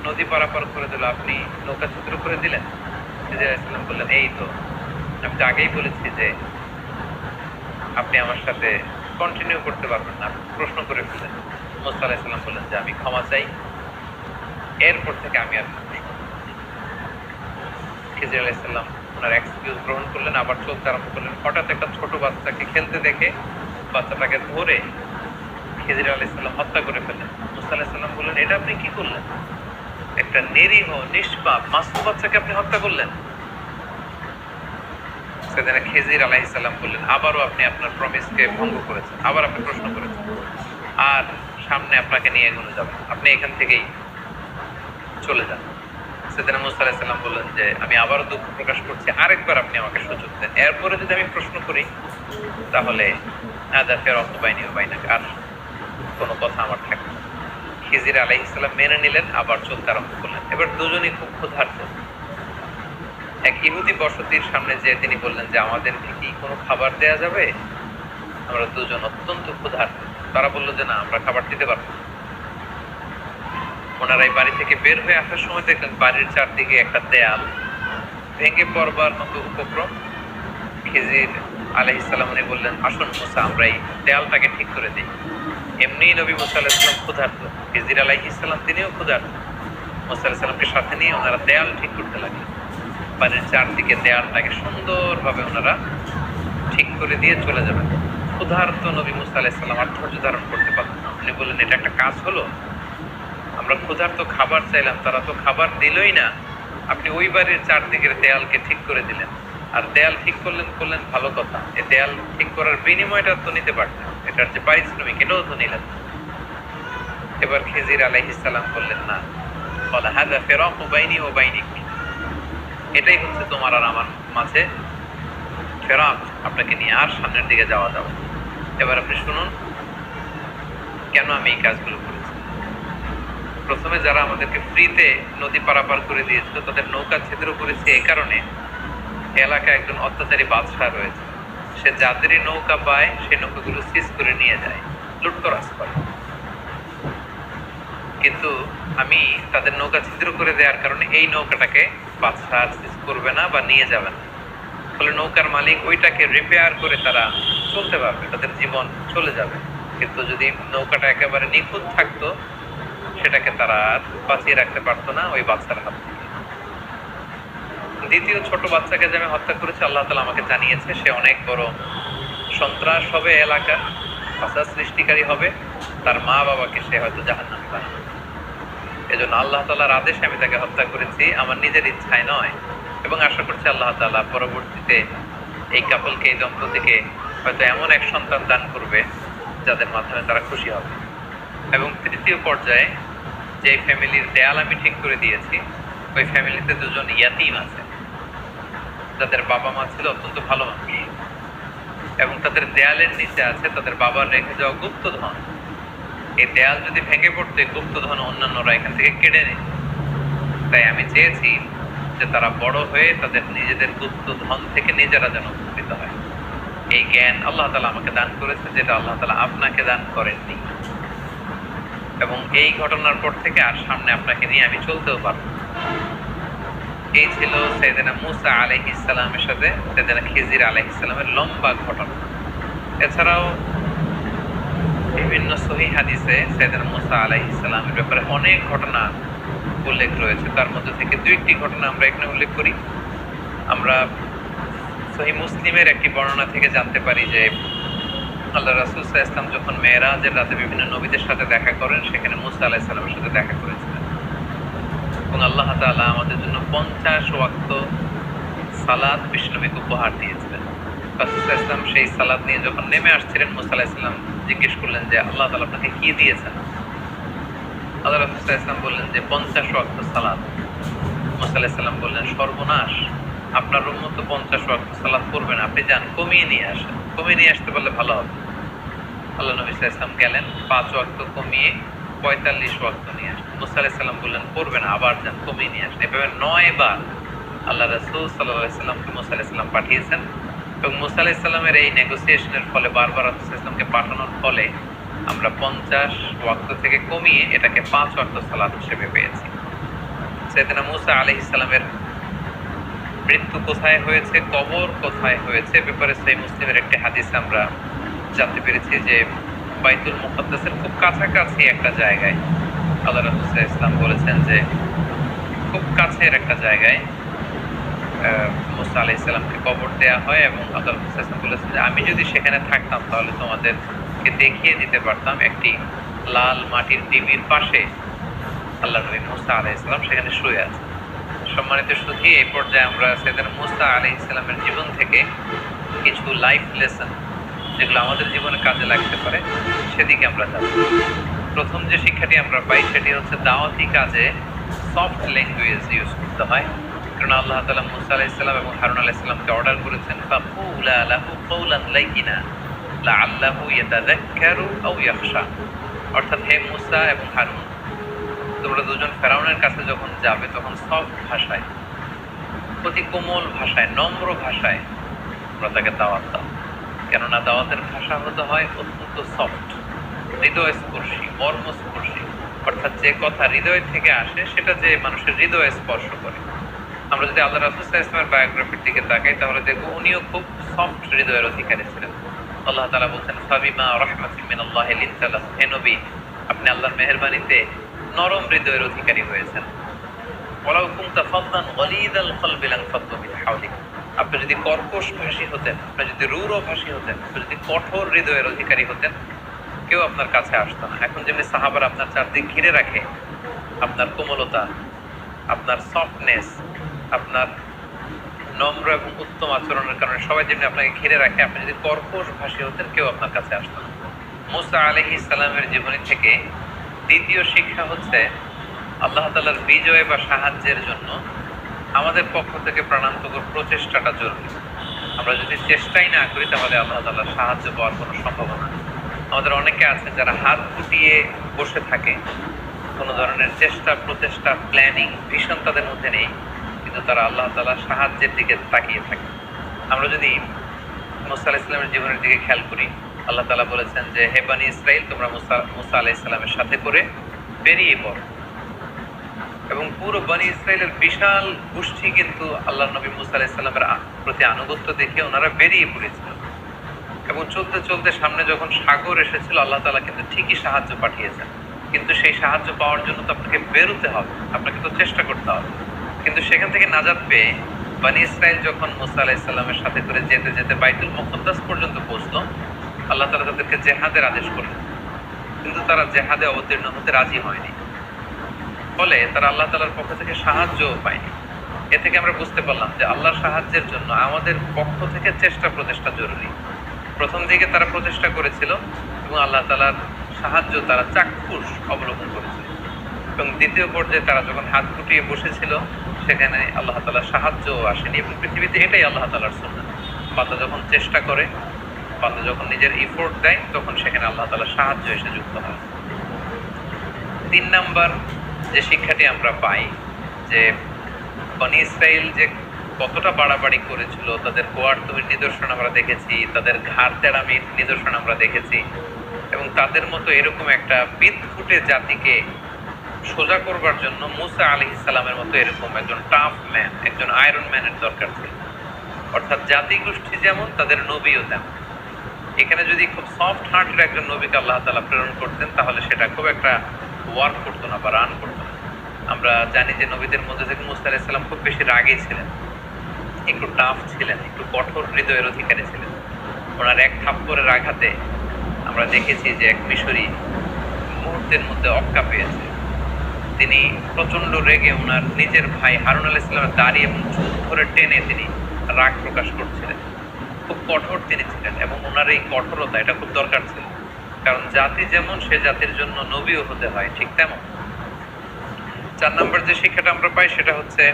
নদী পারাপার করে দিল, আপনি নৌকা ছিদ্র করে দিলেন। খিজির আলাইহিস সালাম বললেন এই তো, আমি তো আগেই বলেছি যে আপনি আমার সাথে কন্টিনিউ করতে পারবেন না, প্রশ্ন করে ফেললেন। মুসা আলাইহিস সালাম বললেন যে আমি ক্ষমা চাই, এরপর থেকে আমি আর খিজির আলাইহিস সালাম ওনার এক্সকিউজ গ্রহণ করলেন, আবার চলতে আরম্ভ করলেন। হঠাৎ একটা ছোট বাচ্চাকে খেলতে দেখে বাচ্চাটাকে ধরে খিজির আলাইহিস সালাম হত্যা করে ফেললেন। মুসা আলাইহিস সালাম বললেন এটা আপনি কি করলেন? একটা নিরীহ নিষ্পাপ মাসুম বাচ্চাকে আপনি হত্যা করলেন। সেদিন খিজির আলাইহিস সালাম বললেন আবারও আপনি আপনার প্রমিসকে ভঙ্গ করেছেন, আবার আপনি প্রশ্ন করেছেন, আর সামনে আপনাকে নিয়ে এগোনো যাবে, আপনি এখান থেকেই চলে যান। সেদিন মুসা আলাইহিস সালাম বললেন যে আমি আবারও দুঃখ প্রকাশ করছি, আরেকবার আপনি আমাকে সুযোগ দেন, এরপরে যদি আমি প্রশ্ন করি তাহলে আদা ফেরত বাইনি বাইনাকে, আর কোনো কথা আমার থাকবে না। খিজির আলাইহিস সালাম মেনে নিলেন, আবার চলতে আরম্ভ করলেন। এবার দুজনই খুব ক্ষুধার্ত। এক ইহুদি বসতির সামনে যেয়ে তিনি বললেন যে আমাদেরকে কি কোনো খাবার দেয়া যাবে? আমরা দুজন অত্যন্ত ক্ষুধার্ত। তারা বলল যে না, আমরা খাবার দিতে পারবো না। ওনারা এই বাড়ি থেকে বের হয়ে আসার সময় দেখলেন বাড়ির চারদিকে একটা দেয়াল ভেঙে পড়বার মতো উপক্রম। খিজির আলাইহিস সালাম উনি বললেন আসুন মুসা, আমরা এই দেয়ালটাকে ঠিক করে দিই। এমনি নবী মুসা আলাইহিস সালাম ক্ষুধার্ত, খিজির আলাইহিস সালাম তিনিও ক্ষুধার্ত। মুসা আলাইহিস সালামকে সাথে নিয়ে ওনারা দেয়াল ঠিক করতে লাগলেন। বাড়ির চারদিকে দেয়ালটাকে সুন্দরভাবে ওনারা ঠিক করে দিয়ে চলে যাবেন। ক্ষুধার্ত নবী মুসা আলাইহিস সালাম আর ধৈর্য ধারণ করতে পারলেন না। উনি বললেন এটা একটা কাজ হলো, আমরা ক্ষুধার্ত খাবার চাইলাম, তারা তো খাবার দিলই না, আপনি ওই বাড়ির চারদিকের দেয়ালকে ঠিক করে দিলেন। আর দেয়াল ঠিক করলেন ভালো কথা, এই দেয়াল ঠিক করার বিনিময়টা তো নিতে পারতেন, এটার যে পারিশ্রমিক এটাও তো নিলেন। এবার খিজির আলাইহিস সালাম বললেন না, ক্বালা হাযা ফিরাকু বাইনি ওয়া বাইনিক, এটাই হচ্ছে তোমার আর আমার মাঝে ফেরাক, আপনাকে নিয়ে আর সামনের দিকে যাওয়া যাবে। এবার আপনি শুনুন কেন আমি এই কাজগুলো করেছি। প্রথমে যারা আমাদেরকে ফ্রিতে নদী পারাপার করে দিয়েছিল তাদের নৌকা ছিদ্র করেছে এই কারণে, এলাকায় একজন অত্যাচারী বাদশাহ রয়েছে, সে যাদেরই নৌকা পায় সেই নৌকাগুলো সিজ করে নিয়ে যায়, লুটতরাজ করে। কিন্তু আমি তাদের নৌকা ছিদ্র করে দেওয়ার কারণে এই নৌকাটাকে বাদশাহ সিজ করবে না বা নিয়ে যাবে না, ফলে নৌকার মালিক ওইটাকে রিপেয়ার করে তারা চলতে পারবে, তাদের জীবন চলে যাবে। কিন্তু যদি নৌকাটা একেবারে নিখুঁত থাকতো সেটাকে তারা বাঁচিয়ে রাখতে পারতো না ওই বাদশার হাত থেকে। দ্বিতীয় ছোট বাচ্চাকে যে আমি হত্যা করেছি, আল্লাহ তাআলা আমাকে জানিয়েছে সে অনেক বড় সন্ত্রাস হবে, এলাকা ফাসাদ সৃষ্টিকারী হবে, তার মা বাবাকে সে হয়তো জাহান্নামে বানাবে। এজন্য আল্লাহ তাআলার আদেশে আমি তাকে হত্যা করেছি, আমার নিজের ইচ্ছায় নয়। এবং আশা করছি আল্লাহ তাআলা পরবর্তীতে এই কাপলকে, এই দম্পতিকে হয়তো এমন এক সন্তান দান করবে যাদের মাধ্যমে তারা খুশি হবে। এবং তৃতীয় পর্যায়ে যে ফ্যামিলির দেয়াল আমি ঠিক করে দিয়েছি, ওই ফ্যামিলিতে দুজন ইয়াতীম আছে যাদের বাবা মা ছিল অত্যন্ত ভালো মানুষ, এবং তাদের দেয়ালের নিচে আছে তাদের বাবার রেখে যাওয়া গুপ্তধন। এই দেয়াল যদি ভেঙে পড়তো, গুপ্তধন অন্যান্যরা এখান থেকে কেড়ে নিত। তাই আমি চেয়েছি যে তারা বড় হয়ে তাদের নিজেদের গুপ্তধন থেকে নিজেরা যেন উপকৃত হয়। এই জ্ঞান আল্লাহ তাআলা আমাকে দান করেছে, যেটা আল্লাহ তাআলা আপনাকে দান করেননি। এবং এই ঘটনার পর থেকে আর সামনে আপনাকে নিয়ে আমি চলতেও পারব। এই ছিল সাইয়েদনা মূসা আলাইহিস সালামের সাথে সাইয়েদনা খিজির আলাইহিস সালামের লম্বা ঘটনা। এছাড়াও বিভিন্ন সহিহ হাদিসে সাইয়েদনা মূসা আলাইহিস সালামের ব্যাপারে অনেক ঘটনা উল্লেখ রয়েছে। তার মধ্যে থেকে দুইটি ঘটনা আমরা এখানে উল্লেখ করি। আমরা সহিহ মুসলিমের একটি বর্ণনা থেকে জানতে পারি যে আল্লাহ রাসূল সাল্লাল্লাহু আলাইহি ওয়াসাল্লাম যখন মেরাজের রাতে বিভিন্ন নবীদের সাথে দেখা করেন, সেখানে মূসা আলাইহিস সালামের সাথে দেখা করেছিলেন। এবং আল্লাহ তাআলা আমাদের জন্য 50 ওয়াক্ত সালাত বিশ্বনবীকে উপহার দিয়েছিলেন। রাসূল সাল্লাল্লাহু আলাইহি ওয়াসাল্লাম সেই সালাত নিয়ে যখন নেমে আসছিলেন, মূসা আলাইহিস সালাম জিজ্ঞেস করলেন যে আল্লাহ তাআলা আপনাকে কি দিয়েছেন? আল্লাহ রাসূল সাল্লাল্লাহু আলাইহি ওয়াসাল্লাম বললেন যে 50 ওয়াক্ত সালাত। মূসা আলাইহিস সালাম বললেন, সর্বনাশ, আপনার উম্মত তো 50 ওয়াক্ত সালাত পড়বে না, আপনি যান কমিয়ে নিয়ে আসেন। কমিয়ে নিয়ে আসতে পারলে ভালো হবে। আল্লাহ নবী সাল্লাল্লাহু আলাইহি ওয়াসাল্লাম গেলেন, 5 ওয়াক্ত কমিয়ে 45 ওয়াক্ত নিয়ে আসেন। মূসা আলাইহিস সালাম বললেন, পড়বে না, আবার যান কমিয়ে নিয়ে আসেন। এভাবে 9 বার আল্লাহ রাসূল সাল্লাল্লাহু আলাইহি ওয়াসাল্লামকে মূসা আলাইহিস সালাম পাঠিয়েছেন। এবং মূসা আলাইহিস সালামের এই নেগোসিয়েশনের ফলে, বারবার রাসূল সাল্লাল্লাহু আলাইহি ওয়াসাল্লামকে পাঠানোর ফলে আমরা 50 ওয়াক্ত থেকে কমিয়ে এটাকে 5 ওয়াক্ত সালাত হিসেবে পেয়েছি। সাইয়েদনা মূসা আলাইহিস সালামের মৃত্যু কোথায় হয়েছে, কবর কোথায় হয়েছে, ব্যাপারে সহিহ মুসলিমের একটি হাদিস আমরা জানতে পেরেছি যে বাইতুল মুকাদ্দাসের খুব কাছাকাছি একটা জায়গায় আল্লাহ রাসূল সাল্লাল্লাহু আলাইহি ওয়াসাল্লাম বলেছেন যে খুব কাছের একটা জায়গায় মূসা আলাইহিস সালামকে কবর দেয়া হয়। এবং আল্লাহ রাসূল সাল্লাল্লাহু আলাইহি ওয়াসাল্লাম বলেছেন যে আমি যদি সেখানে থাকতাম তাহলে তোমাদেরকে দেখিয়ে দিতে পারতাম একটি লাল মাটির টিভির পাশে আল্লাহ নবী মূসা আলাইহিস সালাম সেখানে শুয়ে আছে। সম্মানিত সুধী, এই পর্যায়ে আমরা সাইয়েদনা মূসা আলাইহিস সালামের জীবন থেকে কিছু লাইফ লেসন যেগুলো আমাদের জীবনে কাজে লাগতে পারে সেদিকে আমরা যাব। প্রথম যে শিক্ষাটি আমরা পাই সেটি হচ্ছে দাওয়াতি কাজে সফট ল্যাঙ্গুয়েজ ইউজ করতে হয়। কারণ আল্লাহ তাআলা মূসা আলাইহিস সালাম এবং হারুন আলাইহিস সালামকে অর্ডার করেছেন, ফাকুলা লাহু কাওলান লাইয়িনা লাআল্লাহু ইয়াতাযাক্কারু আও ইয়াখশা। অর্থাৎ হে মূসা এবং হারুন, তোমরা দুজন ফেরাউনের কাছে যখন যাবে তখন সফট ভাষায়, অতি কোমল ভাষায়, নম্র ভাষায় তোমরা তাকে দাওয়াত দাও। কেননা দাওয়াতের ভাষা হতে হয় অত্যন্ত সফট, হৃদয়স্পর্শী, মর্মস্পর্শী। অর্থাৎ যে কথা হৃদয় থেকে আসে সেটা যে মানুষের হৃদয়ে স্পর্শ করে। আমরা যদি আল্লাহ রাসূল সাল্লাল্লাহু আলাইহি ওয়াসাল্লামের বায়োগ্রাফির দিকে তাকাই তাহলে দেখবো উনিও খুব সফট হৃদয়ের অধিকারী ছিলেন। আল্লাহ তাআলা বলছেন, ফাবিমা রাহমাতিন মিনাল্লাহি লিনতা লাহুম, হে নবী আপনি আল্লাহর মেহেরবানিতে নরম হৃদয়ের অধিকারী হয়েছেন। ওয়ালাউ কুনতা ফাদ্দান গালিযাল কলবি লানফাদ্দু মিন হাওলিক, আপনি যদি কর্কশ ভাষী হতেন, আপনি যদি রূঢ় ভাষী হতেন, আপনি যদি কঠোর হৃদয়ের অধিকারী হতেন, কেউ আপনার কাছে আসতো না। এখন যেমনি সাহাবারা আপনার চারদিক ঘিরে রাখে, আপনার কোমলতা, আপনার সফটনেস, আপনার নম্র এবং উত্তম আচরণের কারণে সবাই যেমনি আপনাকে ঘিরে রাখে, আপনি যদি কর্কশ ভাষী হতেন কেউ আপনার কাছে আসতো না। মূসা আলাইহিস সালামের জীবনী থেকে দ্বিতীয় শিক্ষা হচ্ছে আল্লাহ তাআলার বিজয় বা সাহায্যের জন্য আমাদের পক্ষ থেকে প্রাণান্তকর প্রচেষ্টাটা জরুরি। আমরা যদি চেষ্টাই না করি তাহলে আল্লাহ তাআলার সাহায্য পাওয়ার কোনো সম্ভাবনা। আমাদের অনেকে আছে যারা হাত গুটিয়ে বসে থাকে, কোনো ধরনের চেষ্টা, প্রচেষ্টা, প্ল্যানিং, ভিশন তাদের মধ্যে নেই, কিন্তু তারা আল্লাহ তাআলার সাহায্যের দিকে তাকিয়ে থাকে। আমরা যদি মূসা আলাইহিস সালামের জীবনের দিকে খেয়াল করি, আল্লাহ তাআলা বলেছেন যে হে বনী ইসরাইল, তোমরা মূসা আলাইহিস সালামের সাথে করে বেরিয়ে পড়ো। এবং পুরো বনী ইসরাইলের বিশাল গোষ্ঠী কিন্তু আল্লাহ নবী মূসা আলাইহিস সালামের প্রতি আনুগত্য দেখে ওনারা বেরিয়ে পড়েছিল। এবং চলতে চলতে সামনে যখন সাগর এসেছিল, আল্লাহ তাআলা কিন্তু ঠিকই সাহায্য পাঠিয়েছেন। কিন্তু সেই সাহায্য পাওয়ার জন্য তো আপনাকে বেরোতে হবে, আপনাকে তো চেষ্টা করতে হবে। কিন্তু সেখান থেকে নাজাত পেয়ে বনী ইসরাইল যখন মুসা আলাইহিস সালামের সাথে করে যেতে যেতে বাইতুল মুকদ্দাস পর্যন্ত পৌঁছলো, আল্লাহ তাআলা তাদেরকে জেহাদের আদেশ করলেন, কিন্তু তারা জেহাদে অবতীর্ণ হতে রাজি হয়নি। ফলে তারা আল্লাহ তাআলার পক্ষ থেকে সাহায্যও পায়নি। এ থেকে আমরা বুঝতে পারলাম যে আল্লাহর সাহায্যের জন্য আমাদের পক্ষ থেকে চেষ্টা প্রচেষ্টা জরুরি। প্রথম দিকে তারা প্রচেষ্টা করেছিল এবং আল্লাহ তাআলার সাহায্য তারা চাক্ষুষ অবলোকন করেছিল, এবং দ্বিতীয় পর্যায়ে তারা যখন হাত গুটিয়ে বসেছিল সেখানে আল্লাহ তাআলার সাহায্যও আসেনি। এবং পৃথিবীতে এটাই আল্লাহ তাআলার সুন্নাত, বান্দা যখন চেষ্টা করে, বান্দা যখন নিজের এফোর্ট দেয়, তখন সেখানে আল্লাহ তাআলার সাহায্য এসে যুক্ত হয়। 3 নাম্বার যে শিক্ষাটি আমরা পাই যে বনী ইসরাইল যে কতটা বাড়াবাড়ি করেছিল, তাদের গোয়ার্তমির নিদর্শন আমরা দেখেছি, তাদের ঘাড় তেড়ামির নিদর্শন আমরা দেখেছি, এবং তাদের মতো এরকম একটা বিদঘুটে জাতিকে সোজা করবার জন্য মুসা আলাইহিস সালামের মতো এরকম একজন টাফ ম্যান, একজন আয়রন ম্যানের দরকার ছিল। অর্থাৎ জাতি গোষ্ঠী যেমন, তাদের নবীও তেমন। এখানে যদি খুব সফট হার্টের একজন নবীকে আল্লাহ তাআলা প্রেরণ করতেন, তাহলে সেটা খুব একটা ওয়ার্ক করতো না বা রান করতো না। আমরা জানি যে নবীদের মধ্যে থেকে মুসা আলাইহিস সালাম খুব বেশি রাগী ছিলেন, একটু টাফ ছিলেন, একটু কঠোর হৃদয়ের অধিকারী ছিলেন। ওনার এক থাপ্পড়ের আঘাতে আমরা দেখেছি যে এক মিশরী মুহূর্তের মধ্যে অক্কা পেয়েছে। তিনি প্রচন্ড রেগে ওনার নিজের ভাই হারুন আলাইহিস সালামের দাড়ি এবং চুল ধরে টেনে তিনি রাগ প্রকাশ করছিলেন। খুব কঠোর তিনি ছিলেন, এবং ওনার এই কঠোরতা এটা খুব দরকার ছিল, কারণ জাতি যেমন সে জাতির জন্য নবীও হতে হয় ঠিক তেমন। 4 নম্বর যে শিক্ষাটা আমরা পাই সেটা হচ্ছে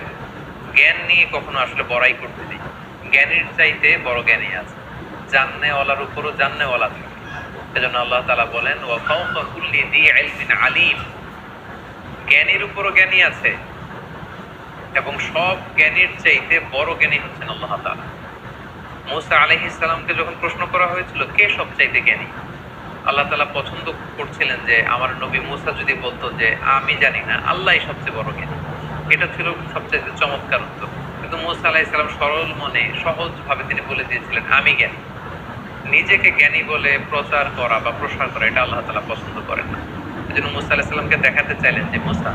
জ্ঞান নিয়ে কখনো আসলে বড়াই করতে নেই। জ্ঞানীর চাইতে বড় জ্ঞানী আছে, জাননেওয়ালার উপরও জাননেওয়ালা থাকে। এজন্য আল্লাহ তাআলা বলেন ওয়া ফাওকা কুল্লি যী ইলমিন আলিম, জ্ঞানীর উপরও জ্ঞানী আছে, এবং সব জ্ঞানীর চাইতে বড় জ্ঞানী হচ্ছেন আল্লাহ তাআলা। মুসা আলাইহিস সালামকে যখন প্রশ্ন করা হয়েছিল কে সবচাইতে জ্ঞানী, আল্লাহ তাআলা পছন্দ করছিলেন যে আমার নবী মুসা যদি বলতো যে আমি জানি না, আল্লাহই সবচেয়ে বড় জ্ঞানী, এটা ছিল সবচেয়ে চমৎকার উত্তর। কিন্তু মুসা আলাইহিস সালাম সরল মনে সহজভাবে তিনি বলে দিয়েছিলেন আমি জ্ঞানী। নিজেকে জ্ঞানী বলে প্রচার করা বা প্রসার করা এটা আল্লাহ তাআলা পছন্দ করেন না। এজন্য মুসা আলাইহিস সালামকে দেখাতে চাইলেন যে মুসা,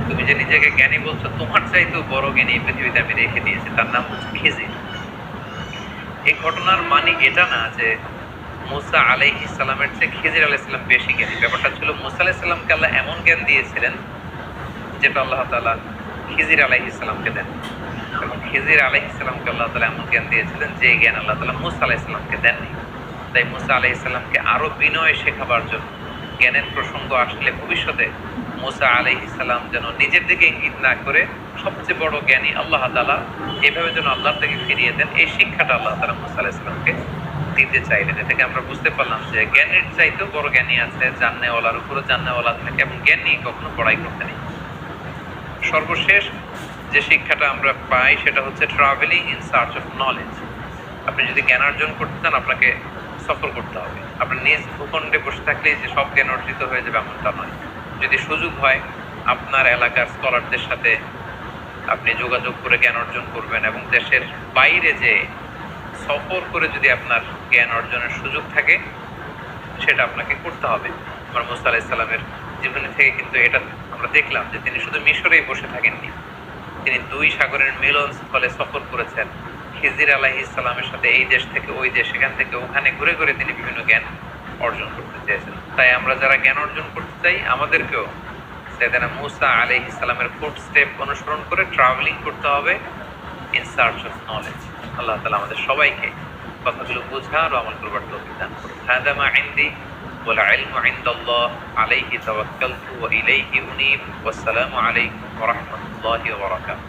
তুমি যে নিজেকে জ্ঞানী বলছো, তোমার চাইতেও বড় জ্ঞানী পৃথিবীতে আমি রেখে দিয়েছি, তার নাম হচ্ছে খিজির। এই ঘটনার মানে এটা না যে মুসা আলাইহিস সালামের চেয়ে খিজির আলাইহিস সালাম বেশি জ্ঞানী। ব্যাপারটা ছিল মুসা আলাইহিস সালামকে আল্লাহ এমন জ্ঞান দিয়েছিলেন যেটা আল্লাহ তাআলা খিজির আলাইহিস সালামকে দেন, এবং খিজির আলাইহিস সালামকে আল্লাহ তাআলা এমন জ্ঞান দিয়েছিলেন যে জ্ঞান আল্লাহ তাআলা মুসা আলাইহিস সালামকে দেননি। তাই মুসা আলাইহিস সালামকে আরো বিনয় শেখাবার জন্য, জ্ঞানের প্রসঙ্গ আসলে ভবিষ্যতে মুসা আলাইহিস সালাম যেন নিজের দিকে ইঙ্গিত না করে সবচেয়ে বড় জ্ঞানী আল্লাহ তাআলা, এভাবে যেন আল্লাহর দিকে ফিরিয়ে দেন, এই শিক্ষাটা আল্লাহ তাআলা মুসা আলাইহিস সালামকে দিতে চাইলেন। এ থেকে আমরা বুঝতে পারলাম যে জ্ঞানের চাইতেও বড় জ্ঞানী আছে, জাননেওয়ালার উপরও জাননেওয়ালা থাকে, এবং জ্ঞান নিয়ে কখনো বড়াই করতে নেই। সর্বশেষ যে শিক্ষাটা আমরা পাই সেটা হচ্ছে travelling in search of knowledge. আপনি যদি জ্ঞান অর্জন করতে চান, আপনাকে সফর করতে হবে। আপনি নিজ ভূখণ্ডে বসে থাকলেই যে সব জ্ঞান অর্জিত হয়ে যাবে এমনটা নয়। যদি সুযোগ হয় আপনার এলাকার স্কলারদের সাথে আপনি যোগাযোগ করে জ্ঞান অর্জন করবেন, এবং দেশের বাইরে যে সফর করে যদি আপনার জ্ঞান অর্জনের সুযোগ থাকে সেটা আপনাকে করতে হবে। আমার মুসা আলাইহিস সালামের জীবনী থেকে কিন্তু এটা আমরা দেখলাম যে তিনি শুধু মিশরেই বসে থাকেননি, তিনি 2 সাগরের মিলন স্থলে সফর করেছেন। খিজির আলাইহিস সালামের সাথে এই দেশ থেকে ওই দেশ, এখান থেকে ওখানে ঘুরে ঘুরে তিনি বিভিন্ন জ্ঞান অর্জন করতে চেয়েছেন। তাই আমরা যারা জ্ঞান অর্জন করতে চাই, আমাদেরকেও সাইয়েদনা মুসা আলাইহিস সালামের ফুটস্টেপ অনুসরণ করে ট্রাভেলিং করতে হবে ইন সার্চ অফ নলেজ। আল্লাহ তাআলা আমাদের সবাইকে কথাগুলো বোঝার ও আমল করবার তৌফিক দান করুন। হাদা মা ইনদি ওয়াল ইলমু ইনদাল্লাহ আলাইহি তাওয়াক্কালতু ওয়া ইলাইহি উনীব। ওয়াসসালামু আলাইকুম ওয়া রাহমাতুল্লাহি ওয়া বারাকাতুহু।